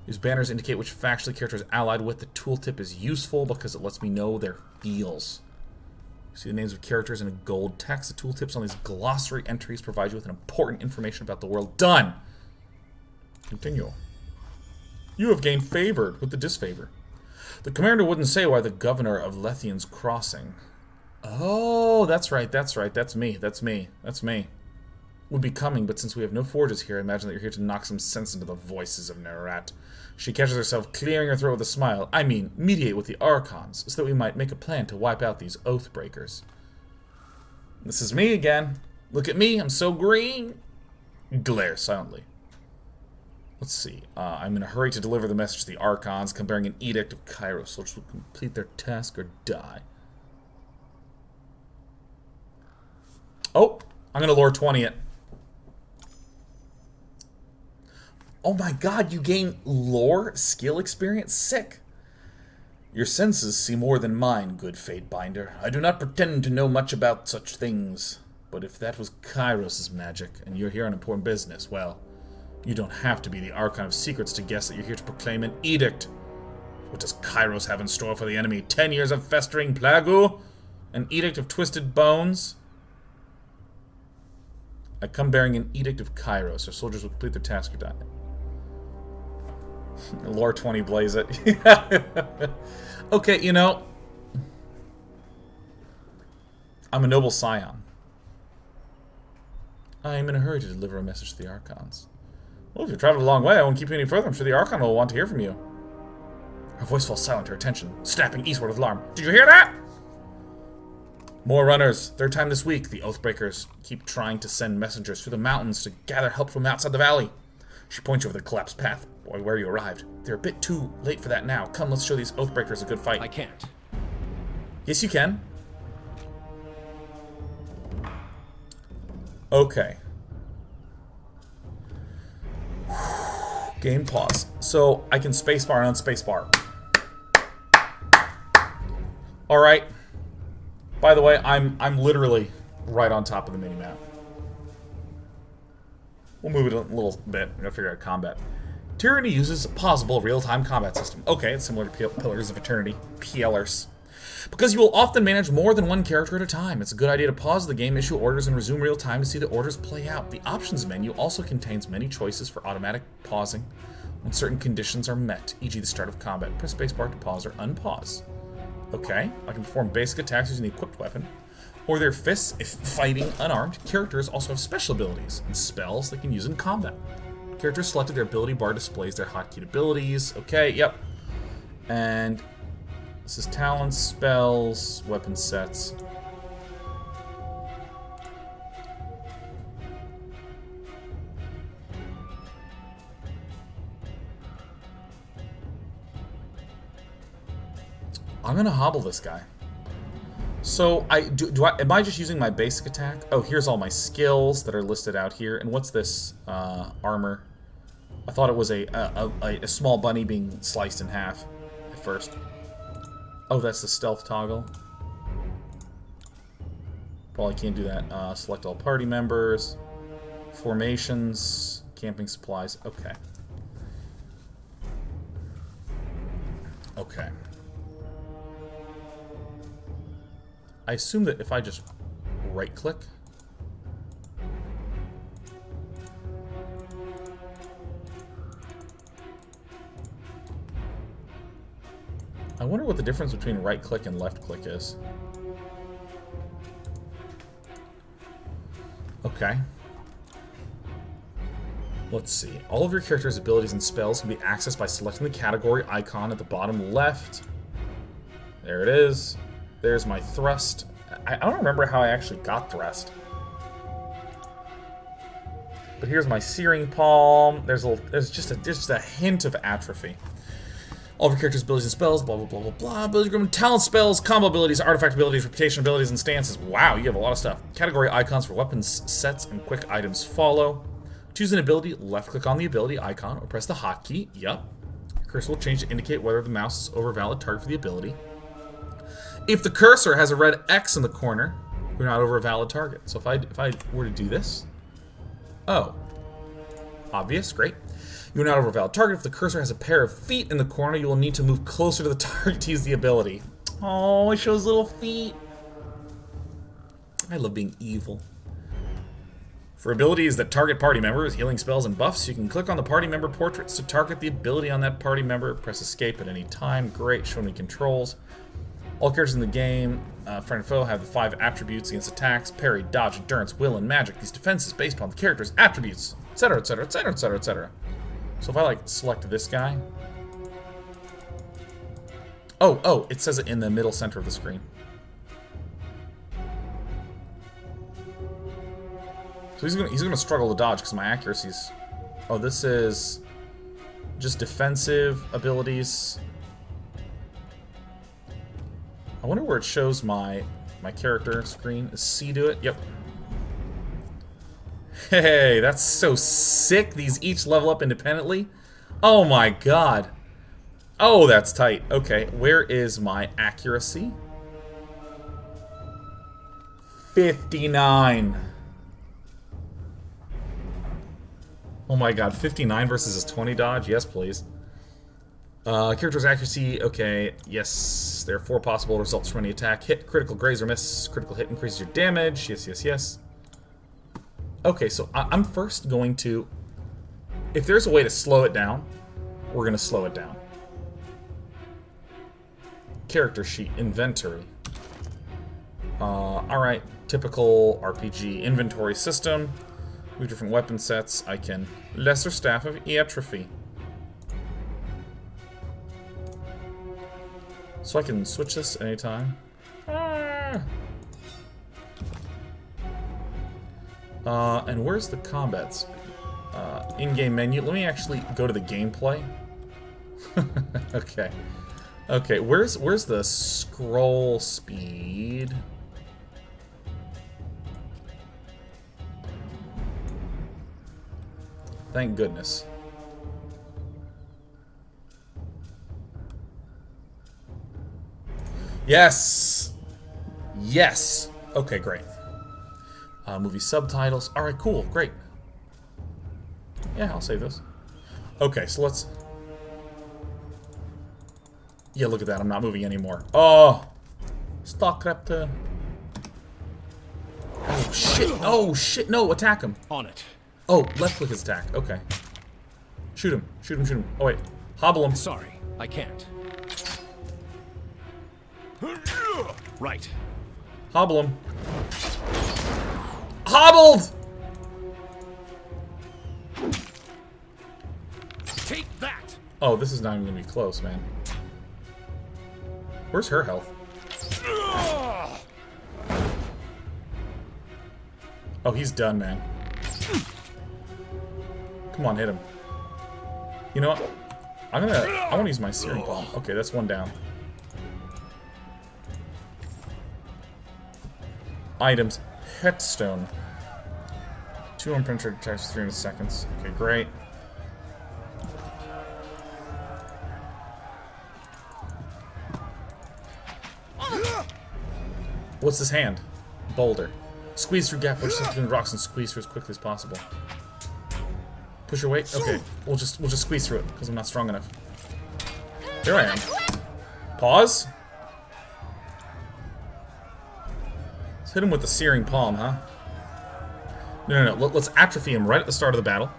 These banners indicate which faction the character is allied with. The tooltip is useful because it lets me know their feels. See the names of characters in a gold text. The tooltips on these glossary entries provide you with important information about the world. Done! Continue. You have gained favored with the disfavor. The commander wouldn't say why the governor of Lethian's crossing. Oh, that's right, that's right. That's me, that's me, that's me. Would be coming, but since we have no forges here, I imagine that you're here to knock some sense into the voices of Nerat. She catches herself clearing her throat with a smile. I mean, mediate with the Archons, so that we might make a plan to wipe out these Oathbreakers. This is me again. Look at me, I'm so green. Glare silently. Let's see. I'm in a hurry to deliver the message to the Archons, bearing an edict of Kyros, so will complete their task or die. Oh, I'm gonna lore 20 it. Oh my god, you gain lore skill experience? Sick. Your senses see more than mine, good Fatebinder. I do not pretend to know much about such things. But if that was Kyros' magic, and you're here on important business, well, you don't have to be the Archon of Secrets to guess that you're here to proclaim an edict. What does Kyros have in store for the enemy? 10 years of festering plague? An edict of twisted bones? I come bearing an edict of Kyros. Our soldiers will complete their task or die. Lore 20 blaze it. Okay, you know, I'm a noble scion. I am in a hurry to deliver a message to the Archons. Well, if you've traveled a long way, I won't keep you any further. I'm sure the Archon will want to hear from you. Her voice falls silent to her attention, snapping eastward with alarm. Did you hear that? More runners. Third time this week. The Oathbreakers keep trying to send messengers through the mountains to gather help from outside the valley. She points you over the collapsed path, boy, where you arrived. They're a bit too late for that now. Come, let's show these Oathbreakers a good fight.
I can't.
Yes, you can. Okay. Game pause. So I can spacebar and unspacebar. All right. By the way, I'm literally right on top of the minimap. We'll move it a little bit. We're gonna figure out combat. Tyranny uses a pausable real-time combat system. Okay, it's similar to Pillars of Eternity. PLers. Because you will often manage more than one character at a time, it's a good idea to pause the game, issue orders, and resume real time to see the orders play out. The options menu also contains many choices for automatic pausing when certain conditions are met, e.g. the start of combat. Press spacebar to pause or unpause. Okay, I can perform basic attacks using the equipped weapon, or their fists if fighting unarmed. Characters also have special abilities and spells they can use in combat. Characters selected, their ability bar displays their hotkeyed abilities. Okay, yep. And this is talents, spells, weapon sets. I'm gonna hobble this guy. So am I just using my basic attack? Oh, here's all my skills that are listed out here. And what's this? Armor. I thought it was a small bunny being sliced in half at first. Oh, that's the stealth toggle. Probably can't do that. Select all party members. Formations. Camping supplies. Okay. Okay. I assume that if I just right-click... I wonder what the difference between right-click and left-click is. Okay. Let's see. All of your character's abilities and spells can be accessed by selecting the category icon at the bottom left. There it is. There's my thrust. I don't remember how I actually got thrust. But here's my searing palm. There's just a hint of atrophy. All of your character's abilities and spells, blah, blah, blah, blah, blah. Ability group, talent spells, combo abilities, artifact abilities, reputation abilities, and stances. Wow, you have a lot of stuff. Category icons for weapons, sets, and quick items follow. Choose an ability, left-click on the ability icon, or press the hotkey. Yup. Your cursor will change to indicate whether the mouse is over a valid target for the ability. If the cursor has a red X in the corner, we're not over a valid target. So if I were to do this, oh, obvious, great. You're not over a valid target. If the cursor has a pair of feet in the corner, you will need to move closer to the target to use the ability. Oh, it shows little feet. I love being evil. For abilities that target party members, healing spells, and buffs, you can click on the party member portraits to target the ability on that party member. Press escape at any time. Great, show me controls. All characters in the game, friend and foe, have the 5 attributes against attacks: parry, dodge, endurance, will, and magic. These defenses based upon the character's attributes, etc., etc., etc., etc., etc. So if I, like, select this guy... Oh, it says it in the middle center of the screen. So he's gonna struggle to dodge because my accuracy's... Oh, this is just defensive abilities. I wonder where it shows my character screen. Is C do it? Yep. Hey, that's so sick. These each level up independently. Oh my god. Oh, that's tight. Okay, where is my accuracy? 59. Oh my god, 59 versus his 20 dodge? Yes, please. Character's accuracy, okay, yes. There are 4 possible results from any attack. Hit, critical, graze, or miss. Critical hit increases your damage. Yes, yes, yes. Okay, so I'm first going to... If there's a way to slow it down, we're going to slow it down. Character sheet, inventory. Alright, typical RPG inventory system. We have different weapon sets. I can... Lesser Staff of Atrophy. So I can switch this anytime. And where's the combat speed? In-game menu. Let me actually go to the gameplay. Okay. Okay, where's the scroll speed? Thank goodness. Yes! Yes! Okay, great. Movie subtitles. Alright, cool, great. Yeah, I'll save this. Okay, so let's... Yeah, look at that, I'm not moving anymore. Oh! Starcraft. Oh, shit! Oh, shit! No, attack him!
On it.
Oh, left click is attack. Okay. Shoot him. Shoot him, shoot him. Oh, wait. Hobble him.
Sorry, I can't. Right.
Hobble him. Hobbled!
Take that!
Oh, this is not even gonna be close, man. Where's her health? Oh, he's done, man. Come on, hit him. You know what? I want to use my searing palm. Okay, that's one down. Items. Headstone. 2 unpenetrated attacks, 300 seconds. Okay, great. What's this hand? Boulder. Squeeze through gap, push between rocks and squeeze through as quickly as possible. Push your weight? Okay, we'll just squeeze through it, because I'm not strong enough. There I am. Pause? Let's hit him with the searing palm, huh? No. Let's atrophy him right at the start of the battle.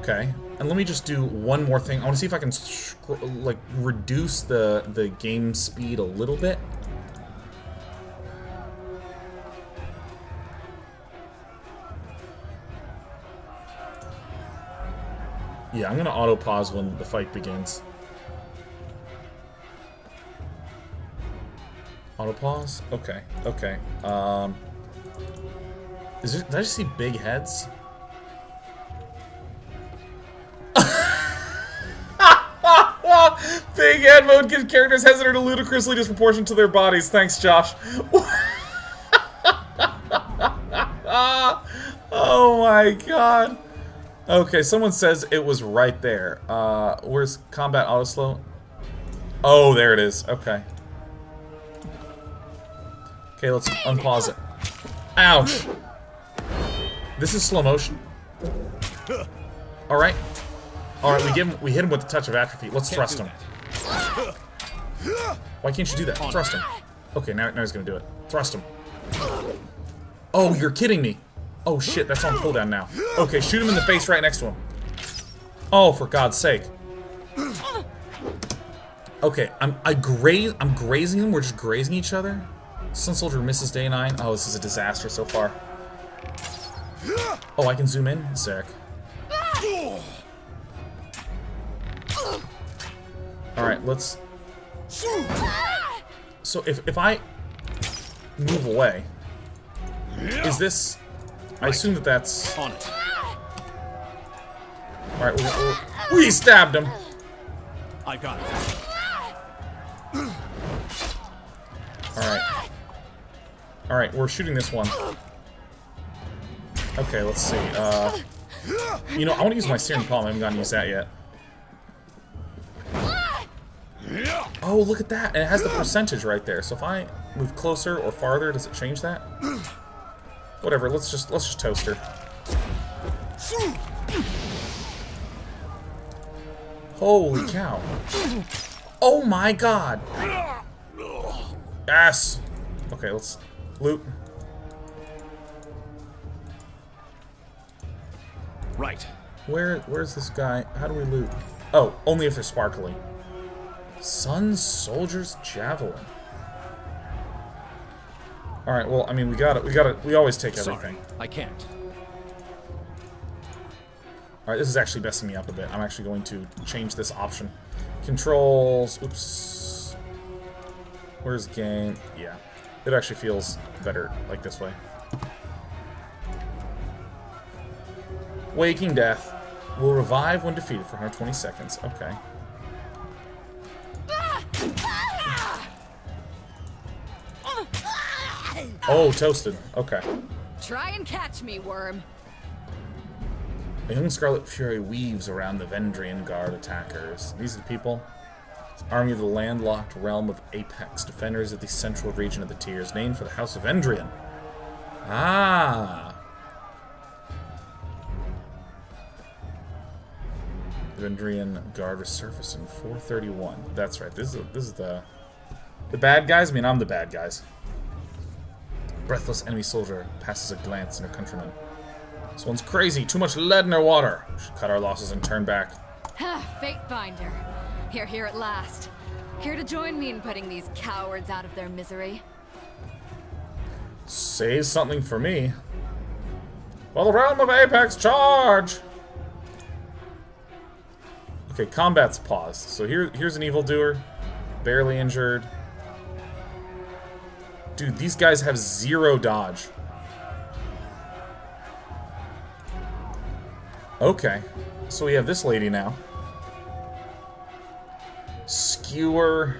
Okay. And let me just do one more thing. I want to see if I can, like, reduce the game speed a little bit. Yeah, I'm going to auto-pause when the fight begins. Auto-pause? Okay, okay. Did I just see big heads? Big head mode gives characters heads that are ludicrously disproportionate to their bodies. Thanks, Josh. Oh my god. Okay, someone says it was right there. Where's combat auto slow? Oh, there it is. Okay. Okay, let's unpause it. Ouch. This is slow motion. Alright. Alright, we hit him with the touch of atrophy. Let's thrust him. Why can't you do that? Thrust him. Okay, now he's gonna do it. Thrust him. Oh, you're kidding me. Oh shit, that's on cooldown now. Okay, shoot him in the face right next to him. Oh, for God's sake. Okay, I'm grazing him. We're just grazing each other. Sun Soldier misses day 9. Oh, this is a disaster so far. Oh, I can zoom in? Sick. Alright, let's... So, if I move away, is this... I assume that that's...
On it.
Alright, we stabbed him!
I got it.
Alright. Alright, we're shooting this one. Okay, let's see. You know, I want to use my Searing Palm. I haven't gotten to use that yet. Oh, look at that! And it has the percentage right there. So if I move closer or farther, does it change that? Whatever. Let's just toast her. Holy cow! Oh my God! Yes. Okay, let's loot.
Right.
Where's this guy? How do we loot? Oh, only if they're sparkly. Sun Soldier's Javelin. Alright, well, I mean, we always take everything.
Sorry, I can't.
Alright, this is actually messing me up a bit. I'm actually going to change this option. Controls, oops. Where's game? Yeah. It actually feels better like this way. Waking Death. Will revive when defeated for 120 seconds. Okay. Oh, toasted. Okay.
Try and catch me, worm.
A young Scarlet Fury weaves around the Vendrian Guard attackers. These are the people. Army of the landlocked realm of Apex, defenders of the central region of the Tiers, named for the House of Vendrian. Ah! Vendrian Guard resurfacing 431. That's right. This is the bad guys. I mean, I'm the bad guys. Breathless enemy soldier passes a glance at her countrymen. This one's crazy. Too much lead in her water. We should cut our losses and turn back.
Fate finder. Here at last. Here to join me in putting these cowards out of their misery.
Say something for me. Well, the realm of Apex, charge! Okay, combat's paused. So here's an evildoer. Barely injured. Dude, these guys have 0 dodge. Okay. So we have this lady now. Skewer.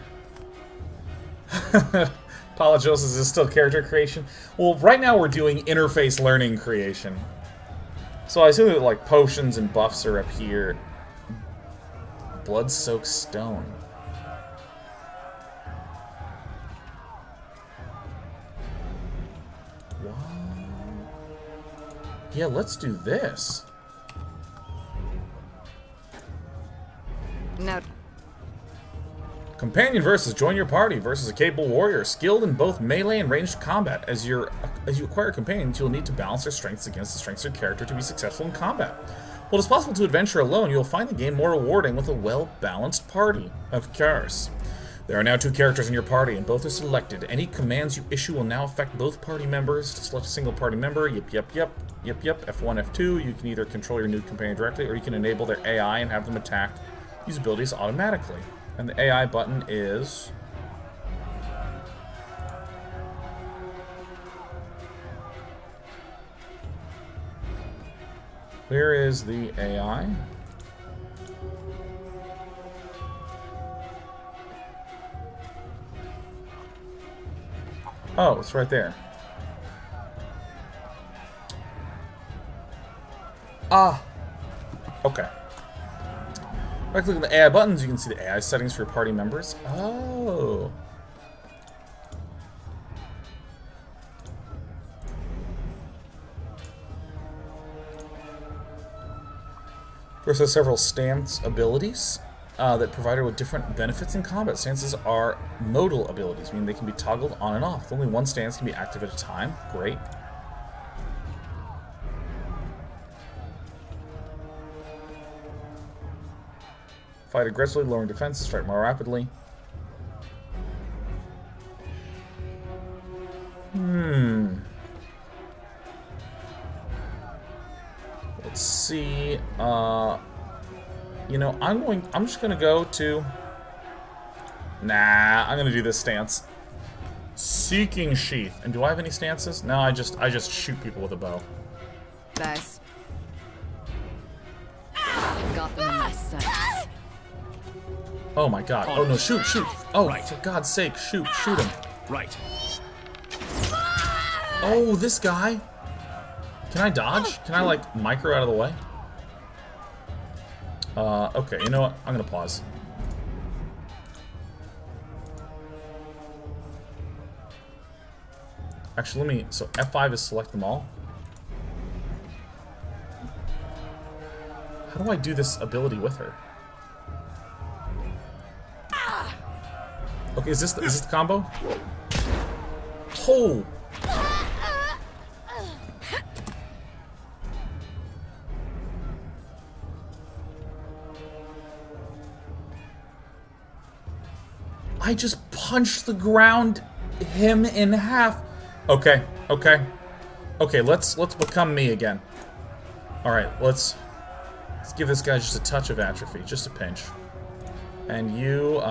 Apologos, is this still character creation? Well, right now we're doing interface learning creation. So I assume that, like, potions and buffs are up here. Blood-soaked stone. What? Yeah, let's do this.
No.
Companion versus join your party versus a capable warrior skilled in both melee and ranged combat. As you acquire companions, you'll need to balance their strengths against the strengths of your character to be successful in combat. While it is possible to adventure alone, you'll find the game more rewarding with a well-balanced party of Kyros. There are now 2 characters in your party, and both are selected. Any commands you issue will now affect both party members. To select a single party member, yep, F1, F2, you can either control your new companion directly, or you can enable their AI and have them attack these abilities automatically. And the AI button is... Where is the AI? Oh, it's right there. Ah. Okay. By clicking the AI buttons, you can see the AI settings for your party members. Oh. course, there's several stance abilities that provide her with different benefits in combat. Stances are modal abilities, meaning they can be toggled on and off. Only one stance can be active at a time. Great. Fight aggressively, lowering defenses, strike more rapidly. Let's see. You know, I'm just gonna go to. Nah, I'm gonna do this stance. Seeking Sheath. And do I have any stances? No, I just shoot people with a bow.
Nice. Got them in my sights.
Oh my god. Oh no, shoot. Oh,
Right.
for God's sake, shoot him.
Right.
Oh, this guy. Can I dodge? Can I, like, micro out of the way? Okay, you know what? I'm gonna pause. Actually, let me... So, F5 is select them all. How do I do this ability with her? Okay, is this the combo? Oh! I just punched the ground, him in half. Okay, let's become me again. Alright, let's give this guy just a touch of atrophy, just a pinch. And you,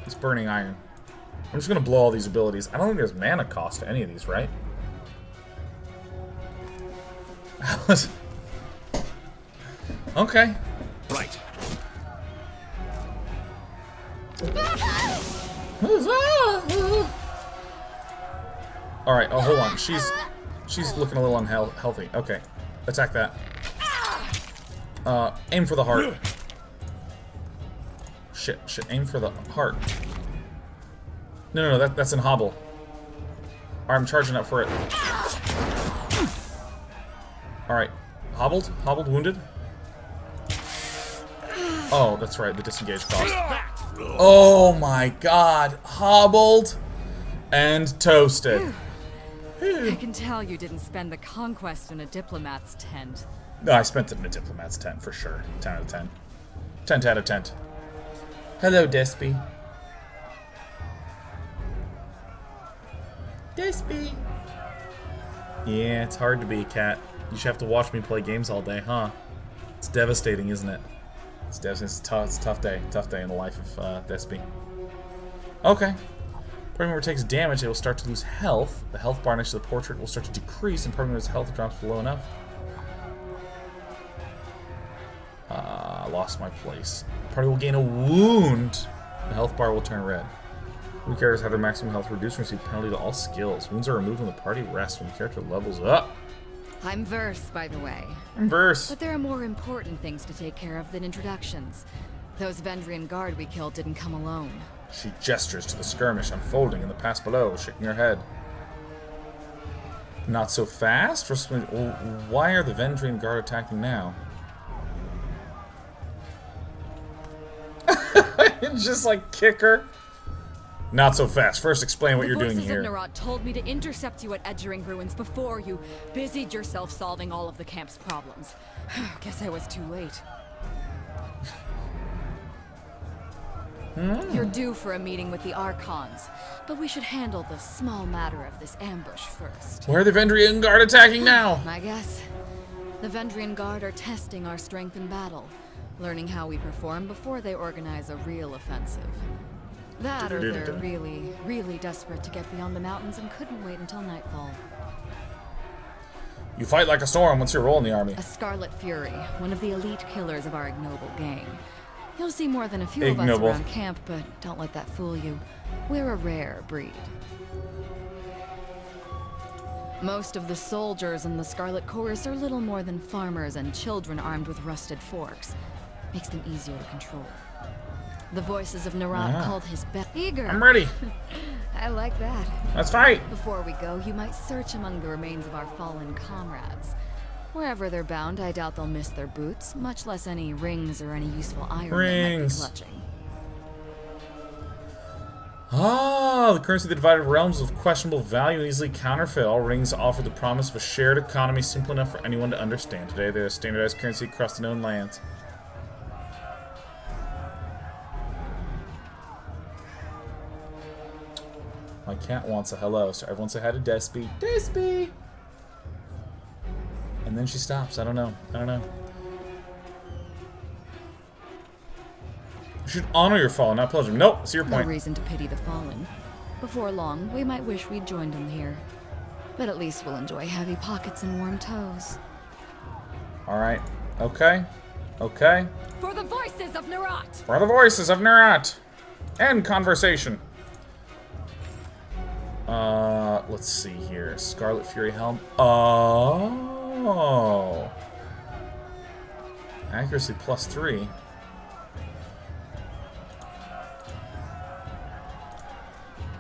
it's burning iron. I'm just gonna blow all these abilities. I don't think there's mana cost to any of these, right? Okay.
Right.
Alright, oh, hold on. She's looking a little unhealthy. Okay, attack that. Aim for the heart. Shit, aim for the heart. No, that's in hobble. Alright, I'm charging up for it. Alright, hobbled, wounded. Oh, that's right, the disengage cost. Oh my god, hobbled and toasted.
I can tell you didn't spend the conquest in a diplomat's tent.
No, I spent it in a diplomat's tent for sure. 10 out of 10. 10 out of 10. Hello, Despy. Despy. Yeah, it's hard to be a cat. You should have to watch me play games all day, huh? It's devastating, isn't it? It's devastating. It's a tough day. Tough day in the life of Despy. Okay. Party member takes damage, they will start to lose health. The health bar next to the portrait will start to decrease, and party member's health drops below enough. I lost my place. Party will gain a wound. The health bar will turn red. New characters have their maximum health reduced and receive penalty to all skills. Wounds are removed when the party rests when the character levels up.
I'm Verse, by the way.
I'm Verse.
But there are more important things to take care of than introductions. Those Vendrian guard we killed didn't come alone.
She gestures to the skirmish unfolding in the pass below, shaking her head. Not so fast? Why are the Vendrian guard attacking now? Just like kick her. Not so fast. First, explain what you're doing here.
The voices of Narod told me to intercept you at Edgering Ruins before you busied yourself solving all of the camp's problems. Guess I was too late. You're due for a meeting with the Archons, but we should handle the small matter of this ambush first.
Where are the Vendrian guard attacking now?
I guess. The Vendrian guard are testing our strength in battle, learning how we perform before they organize a real offensive. That or they're really, really desperate to get beyond the mountains and couldn't wait until nightfall.
You fight like a storm. What's your role in the army?
A Scarlet Fury, one of the elite killers of our ignoble gang. You'll see more than a few of us around camp, but don't let that fool you. We're a rare breed. Most of the soldiers in the Scarlet Chorus are little more than farmers and children armed with rusted forks. Makes them easier to control. The voices of Narod called his best. Eager.
I'm ready.
I like that.
Let's fight.
Before we go, you might search among the remains of our fallen comrades. Wherever they're bound, I doubt they'll miss their boots, much less any rings or any useful iron they might be
Rings.
clutching.
Ah, the currency of the divided realms of questionable value and easily counterfeit. All rings offer the promise of a shared economy simple enough for anyone to understand. Today, they're a standardized currency across the known lands. My cat wants a hello, so everyone say hi to Despy. Despy! And then she stops. I don't know. You should honor your fallen, not pillage them. Nope, I see your
No
point.
reason to pity the fallen. Before long, we might wish we'd joined them here. But at least we'll enjoy heavy pockets and warm toes.
Alright. Okay. Okay.
For the voices of Nerat!
For the voices of Nerat! End conversation. Let's see here. Scarlet Fury Helm. Oh. Accuracy +3.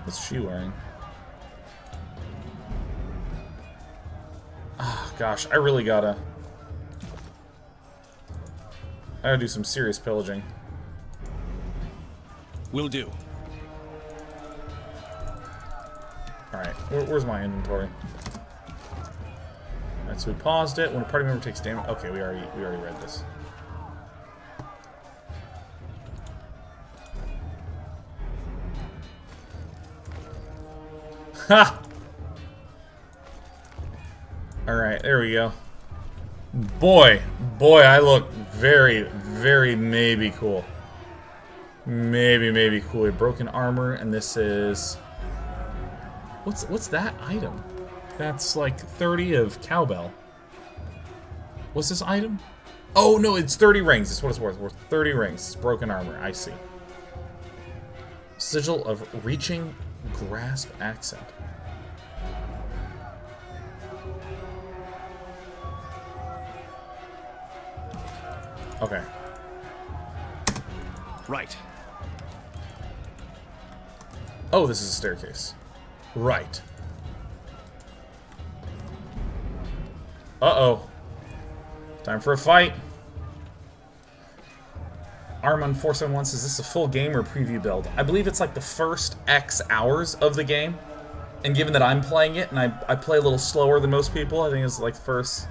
What's she wearing? Ah, gosh, I really gotta do some serious pillaging.
Will do.
Alright, where's my inventory? Alright, so we paused it. When a party member takes damage... Okay, we already read this. Ha! Alright, there we go. Boy, I look very, very maybe cool. Maybe cool. Broken armor, and this is... What's that item? That's like 30 of cowbell. What's this item? Oh, no, it's 30 rings. That's what it's worth. Worth 30 rings. It's broken armor. I see. Sigil of reaching grasp accent. Okay.
Right.
Oh, this is a staircase. Right. Uh-oh. Time for a fight. Armon471 says, is this a full game or a preview build? I believe it's like the first X hours of the game. And given that I'm playing it, and I play a little slower than most people, I think it's like the first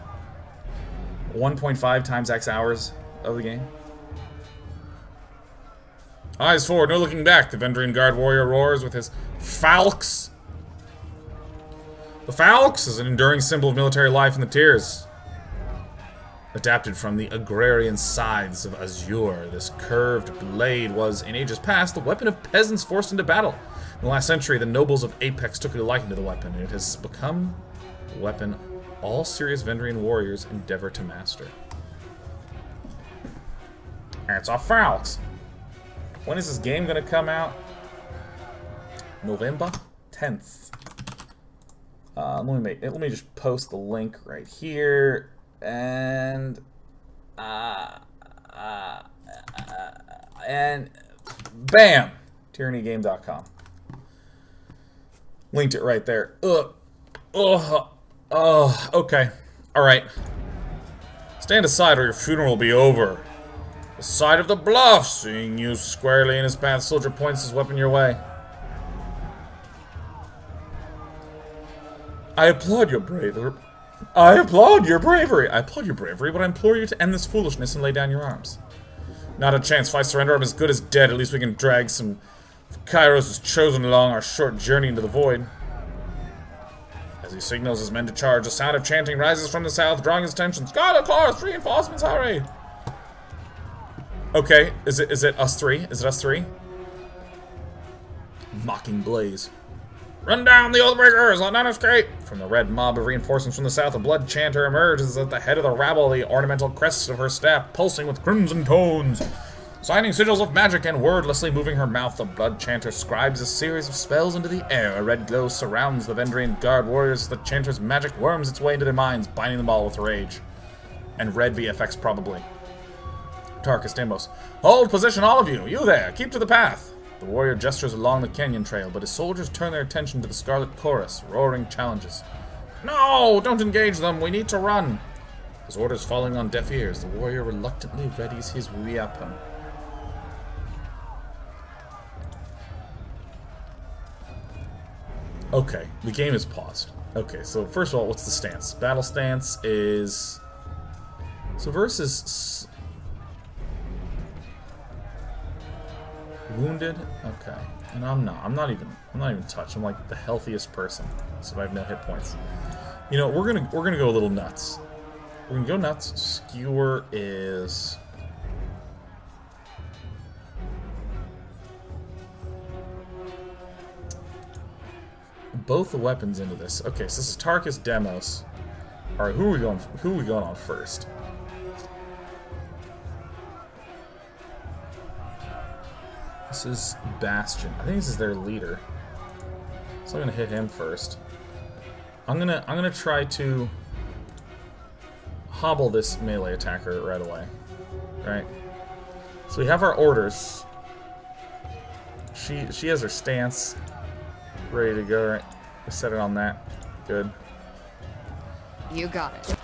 1.5 times X hours of the game. Eyes forward, no looking back. The Vendrian Guard warrior roars with his falx. The falx is an enduring symbol of military life in the tiers. Adapted from the agrarian scythes of Azure, this curved blade was, in ages past, the weapon of peasants forced into battle. In the last century, the nobles of Apex took a liking to the weapon, and it has become a weapon all serious Vendrian warriors endeavor to master. It's a falx. When is this game gonna come out? November 10th. Let me just post the link right here, and bam, tyrannygame.com. Linked it right there. Okay. All right. Stand aside, or your funeral will be over. The side of the bluff, seeing you squarely in his path, soldier points his weapon your way. I applaud your bravery. I applaud your bravery, but I implore you to end this foolishness and lay down your arms. Not a chance. If I surrender, I'm as good as dead. At least we can drag some Kyros' chosen along our short journey into the void. As he signals his men to charge, a sound of chanting rises from the south, drawing his attention. Scarlet Chorus, reinforcements, hurry! Okay, is it us three? Is it us three? Mocking blaze. Run down the Oathbreakers! Let none escape! From the red mob of reinforcements from the south, a blood chanter emerges at the head of the rabble, the ornamental crest of her staff pulsing with crimson tones. Signing sigils of magic and wordlessly moving her mouth, the blood chanter scribes a series of spells into the air. A red glow surrounds the Vendrian Guard warriors as the chanter's magic worms its way into their minds, binding them all with rage. And red VFX probably. Tarkus Demos. Hold position, all of you! You there! Keep to the path! The warrior gestures along the canyon trail, but his soldiers turn their attention to the Scarlet Chorus, roaring challenges. No! Don't engage them! We need to run! His orders falling on deaf ears, the warrior reluctantly readies his weapon. Okay, the game is paused. Okay, so first of all, what's the stance? Battle stance is... So versus... Wounded? Okay. And I'm not even touched. I'm like the healthiest person. So I have no hit points. You know, we're gonna go a little nuts. We're gonna go nuts. Skewer is... both the weapons into this. Okay, so this is Tarkus Demos. Alright, who are we going on first? This is Bastion. I think this is their leader. So I'm gonna hit him first. I'm gonna try to hobble this melee attacker right away. Right? So we have our orders. She has her stance ready to go, right? We set it on that. Good.
You got it.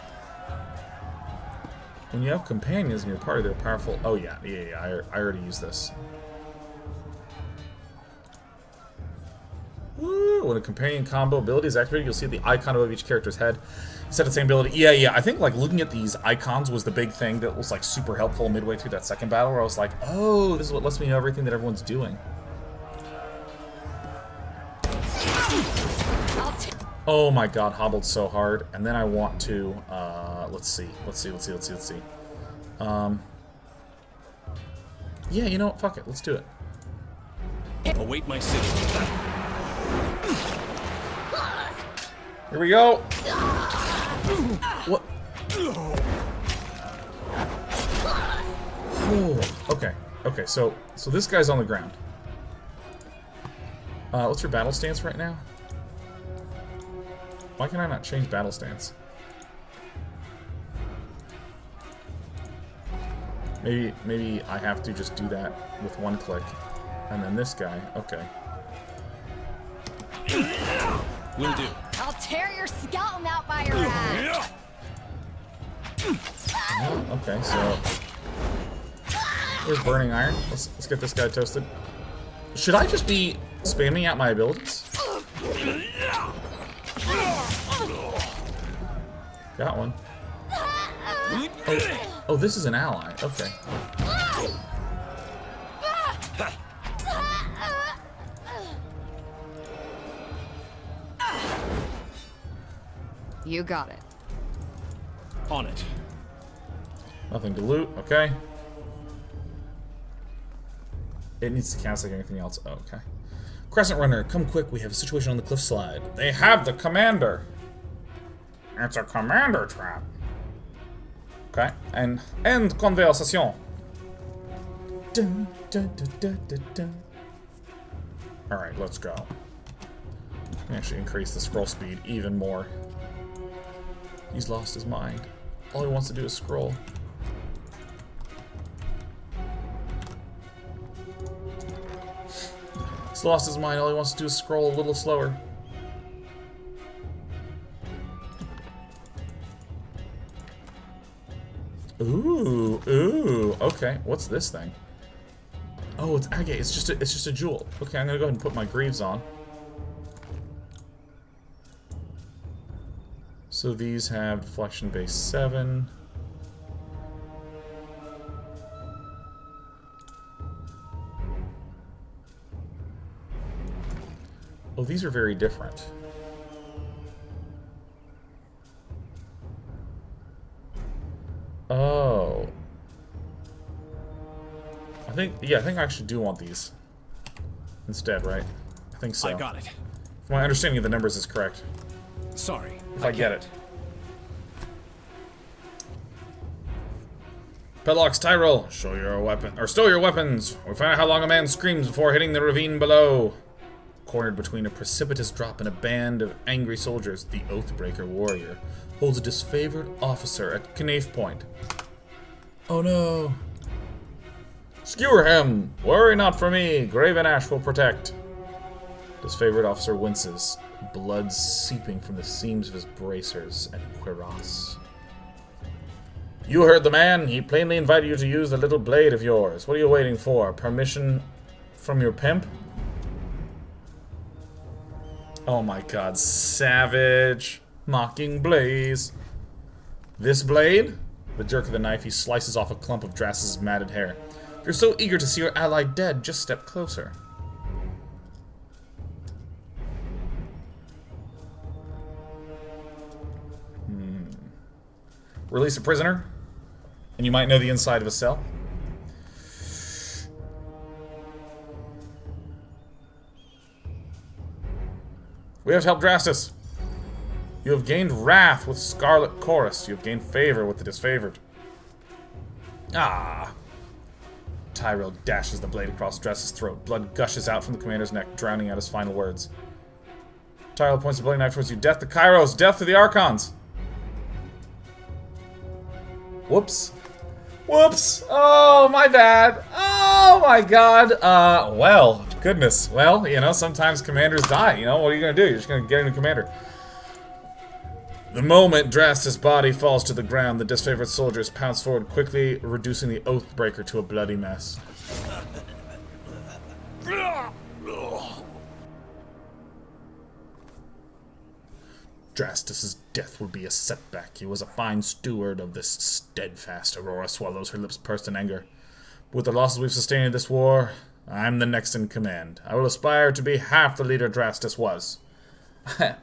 When you have companions and you're part of their powerful... Oh, yeah. I already used this. Woo! When a companion combo ability is activated, you'll see the icon above each character's head. Set the same ability. Yeah. I think, like, looking at these icons was the big thing that was, like, super helpful midway through that second battle, where I was like, oh, this is what lets me know everything that everyone's doing. Oh my god, hobbled so hard. And then I want to, let's see. Yeah, you know what? Fuck it. Let's do it.
Await my signal.
Here we go. What? Oh, okay, so this guy's on the ground. What's your battle stance right now? Why can I not change battle stance? Maybe I have to just do that with one click. And then this guy, okay.
Will do.
I'll tear your skeleton out by your ass.
Oh, okay, so here's burning iron. Let's get this guy toasted. Should I just be spamming out my abilities? Got one. Oh, this is an ally. Okay.
You got it.
On it.
Nothing to loot. Okay. It needs to cast like anything else. Oh, okay. Crescent Runner, come quick. We have a situation on the cliff slide. They have the commander. It's a commander trap. Okay. And end conversation. Dun, dun, dun, dun, dun, dun. Alright, let's go. Actually increase the scroll speed even more. He's lost his mind. All he wants to do is scroll. He's lost his mind. All he wants to do is scroll a little slower. Ooh, okay. What's this thing? Oh, it's agate. It's just a jewel. Okay, I'm gonna go ahead and put my greaves on. So these have deflection base 7. Oh, these are very different. Oh. I think I actually do want these instead, right? I think so.
I got it.
If my understanding of the numbers is correct.
Sorry.
If I get it. Pedlocks Tyrell, show your weapon, or stow your weapons. We find out how long a man screams before hitting the ravine below. Cornered between a precipitous drop and a band of angry soldiers, the Oathbreaker warrior holds a disfavored officer at Knafe Point. Oh no. Skewer him! Worry not for me, Graven Ash will protect. Disfavored officer winces, blood seeping from the seams of his bracers and cuirass. You heard the man. He plainly invited you to use the little blade of yours. What are you waiting for? Permission from your pimp? Oh my god, savage. Mocking Blaze. This blade? The jerk of the knife, he slices off a clump of Drass's matted hair. If you're so eager to see your ally dead, just step closer. Release a prisoner, and you might know the inside of a cell. We have to help Drastus. You have gained wrath with Scarlet Chorus. You have gained favor with the disfavored. Ah. Tyrell dashes the blade across Drastus' throat. Blood gushes out from the commander's neck, drowning out his final words. Tyrell points the bloody knife towards you. Death to Kyros! Death to the Archons! Whoops. Whoops! Oh, my bad. Oh, my god. Well, goodness. Well, you know, sometimes commanders die. You know, what are you going to do? You're just going to get a new commander. The moment Drastus' body falls to the ground, the disfavored soldiers pounce forward, quickly reducing the Oathbreaker to a bloody mess. Drastus' death will be a setback. He was a fine steward of this steadfast. Aurora swallows her lips pursed in anger. With the losses we've sustained in this war, I'm the next in command. I will aspire to be half the leader Drastus was.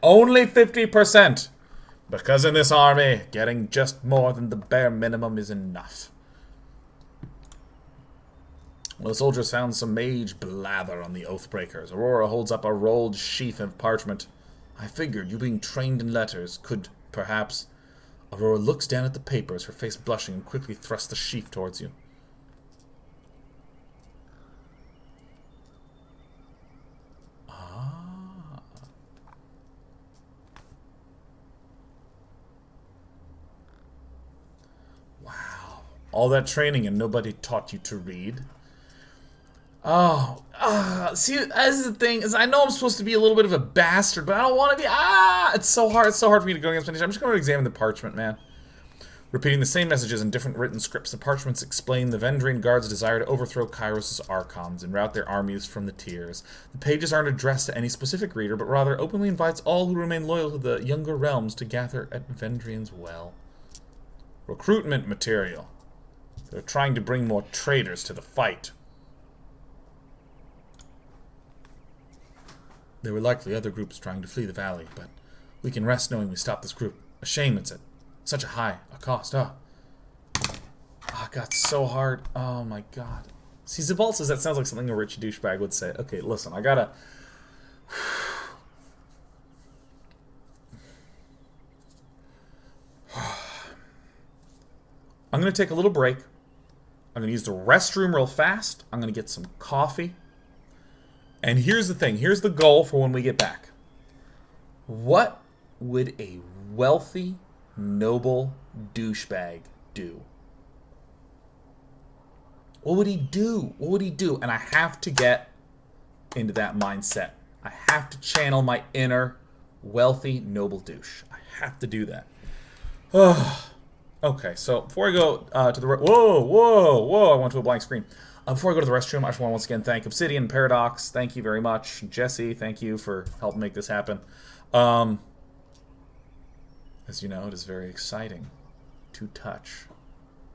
Only 50%! Because in this army, getting just more than the bare minimum is enough. Well, the soldiers found some mage blather on the Oathbreakers. Aurora holds up a rolled sheath of parchment. I figured you being trained in letters could, perhaps... Aurora looks down at the papers, her face blushing, and quickly thrusts the sheath towards you. Ah. Wow. All that training and nobody taught you to read? Oh, see, that's the thing, is I know I'm supposed to be a little bit of a bastard, but I don't want to be, it's so hard for me to go against my nature. I'm just going to examine the parchment, man. Repeating the same messages in different written scripts, the parchments explain the Vendrian Guard's desire to overthrow Kyros' Archons and rout their armies from the tiers. The pages aren't addressed to any specific reader, but rather openly invites all who remain loyal to the younger realms to gather at Vendrian's well. Recruitment material. They're trying to bring more traitors to the fight. There were likely other groups trying to flee the valley, but we can rest knowing we stopped this group. A shame it's at such a high cost. Oh, God, so hard. Oh, my God. See, Zabal says that sounds like something a rich douchebag would say. Okay, listen, I gotta... I'm gonna take a little break. I'm gonna use the restroom real fast. I'm gonna get some coffee. And here's the thing. Here's the goal for when we get back. What would a wealthy, noble douchebag do? What would he do? What would he do? And I have to get into that mindset. I have to channel my inner wealthy, noble douche. I have to do that. Okay, so before I go to the... Whoa, I went to a blank screen. Before I go to the restroom, I just want to once again thank Obsidian, Paradox, thank you very much. Jesse, thank you for helping make this happen. As you know, it is very exciting to touch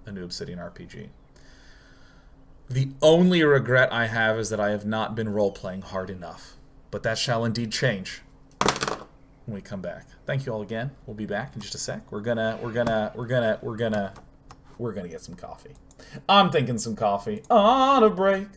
a new Obsidian RPG. The only regret I have is that I have not been role-playing hard enough. But that shall indeed change when we come back. Thank you all again. We'll be back in just a sec. We're gonna get some coffee. I'm thinking some coffee on a break.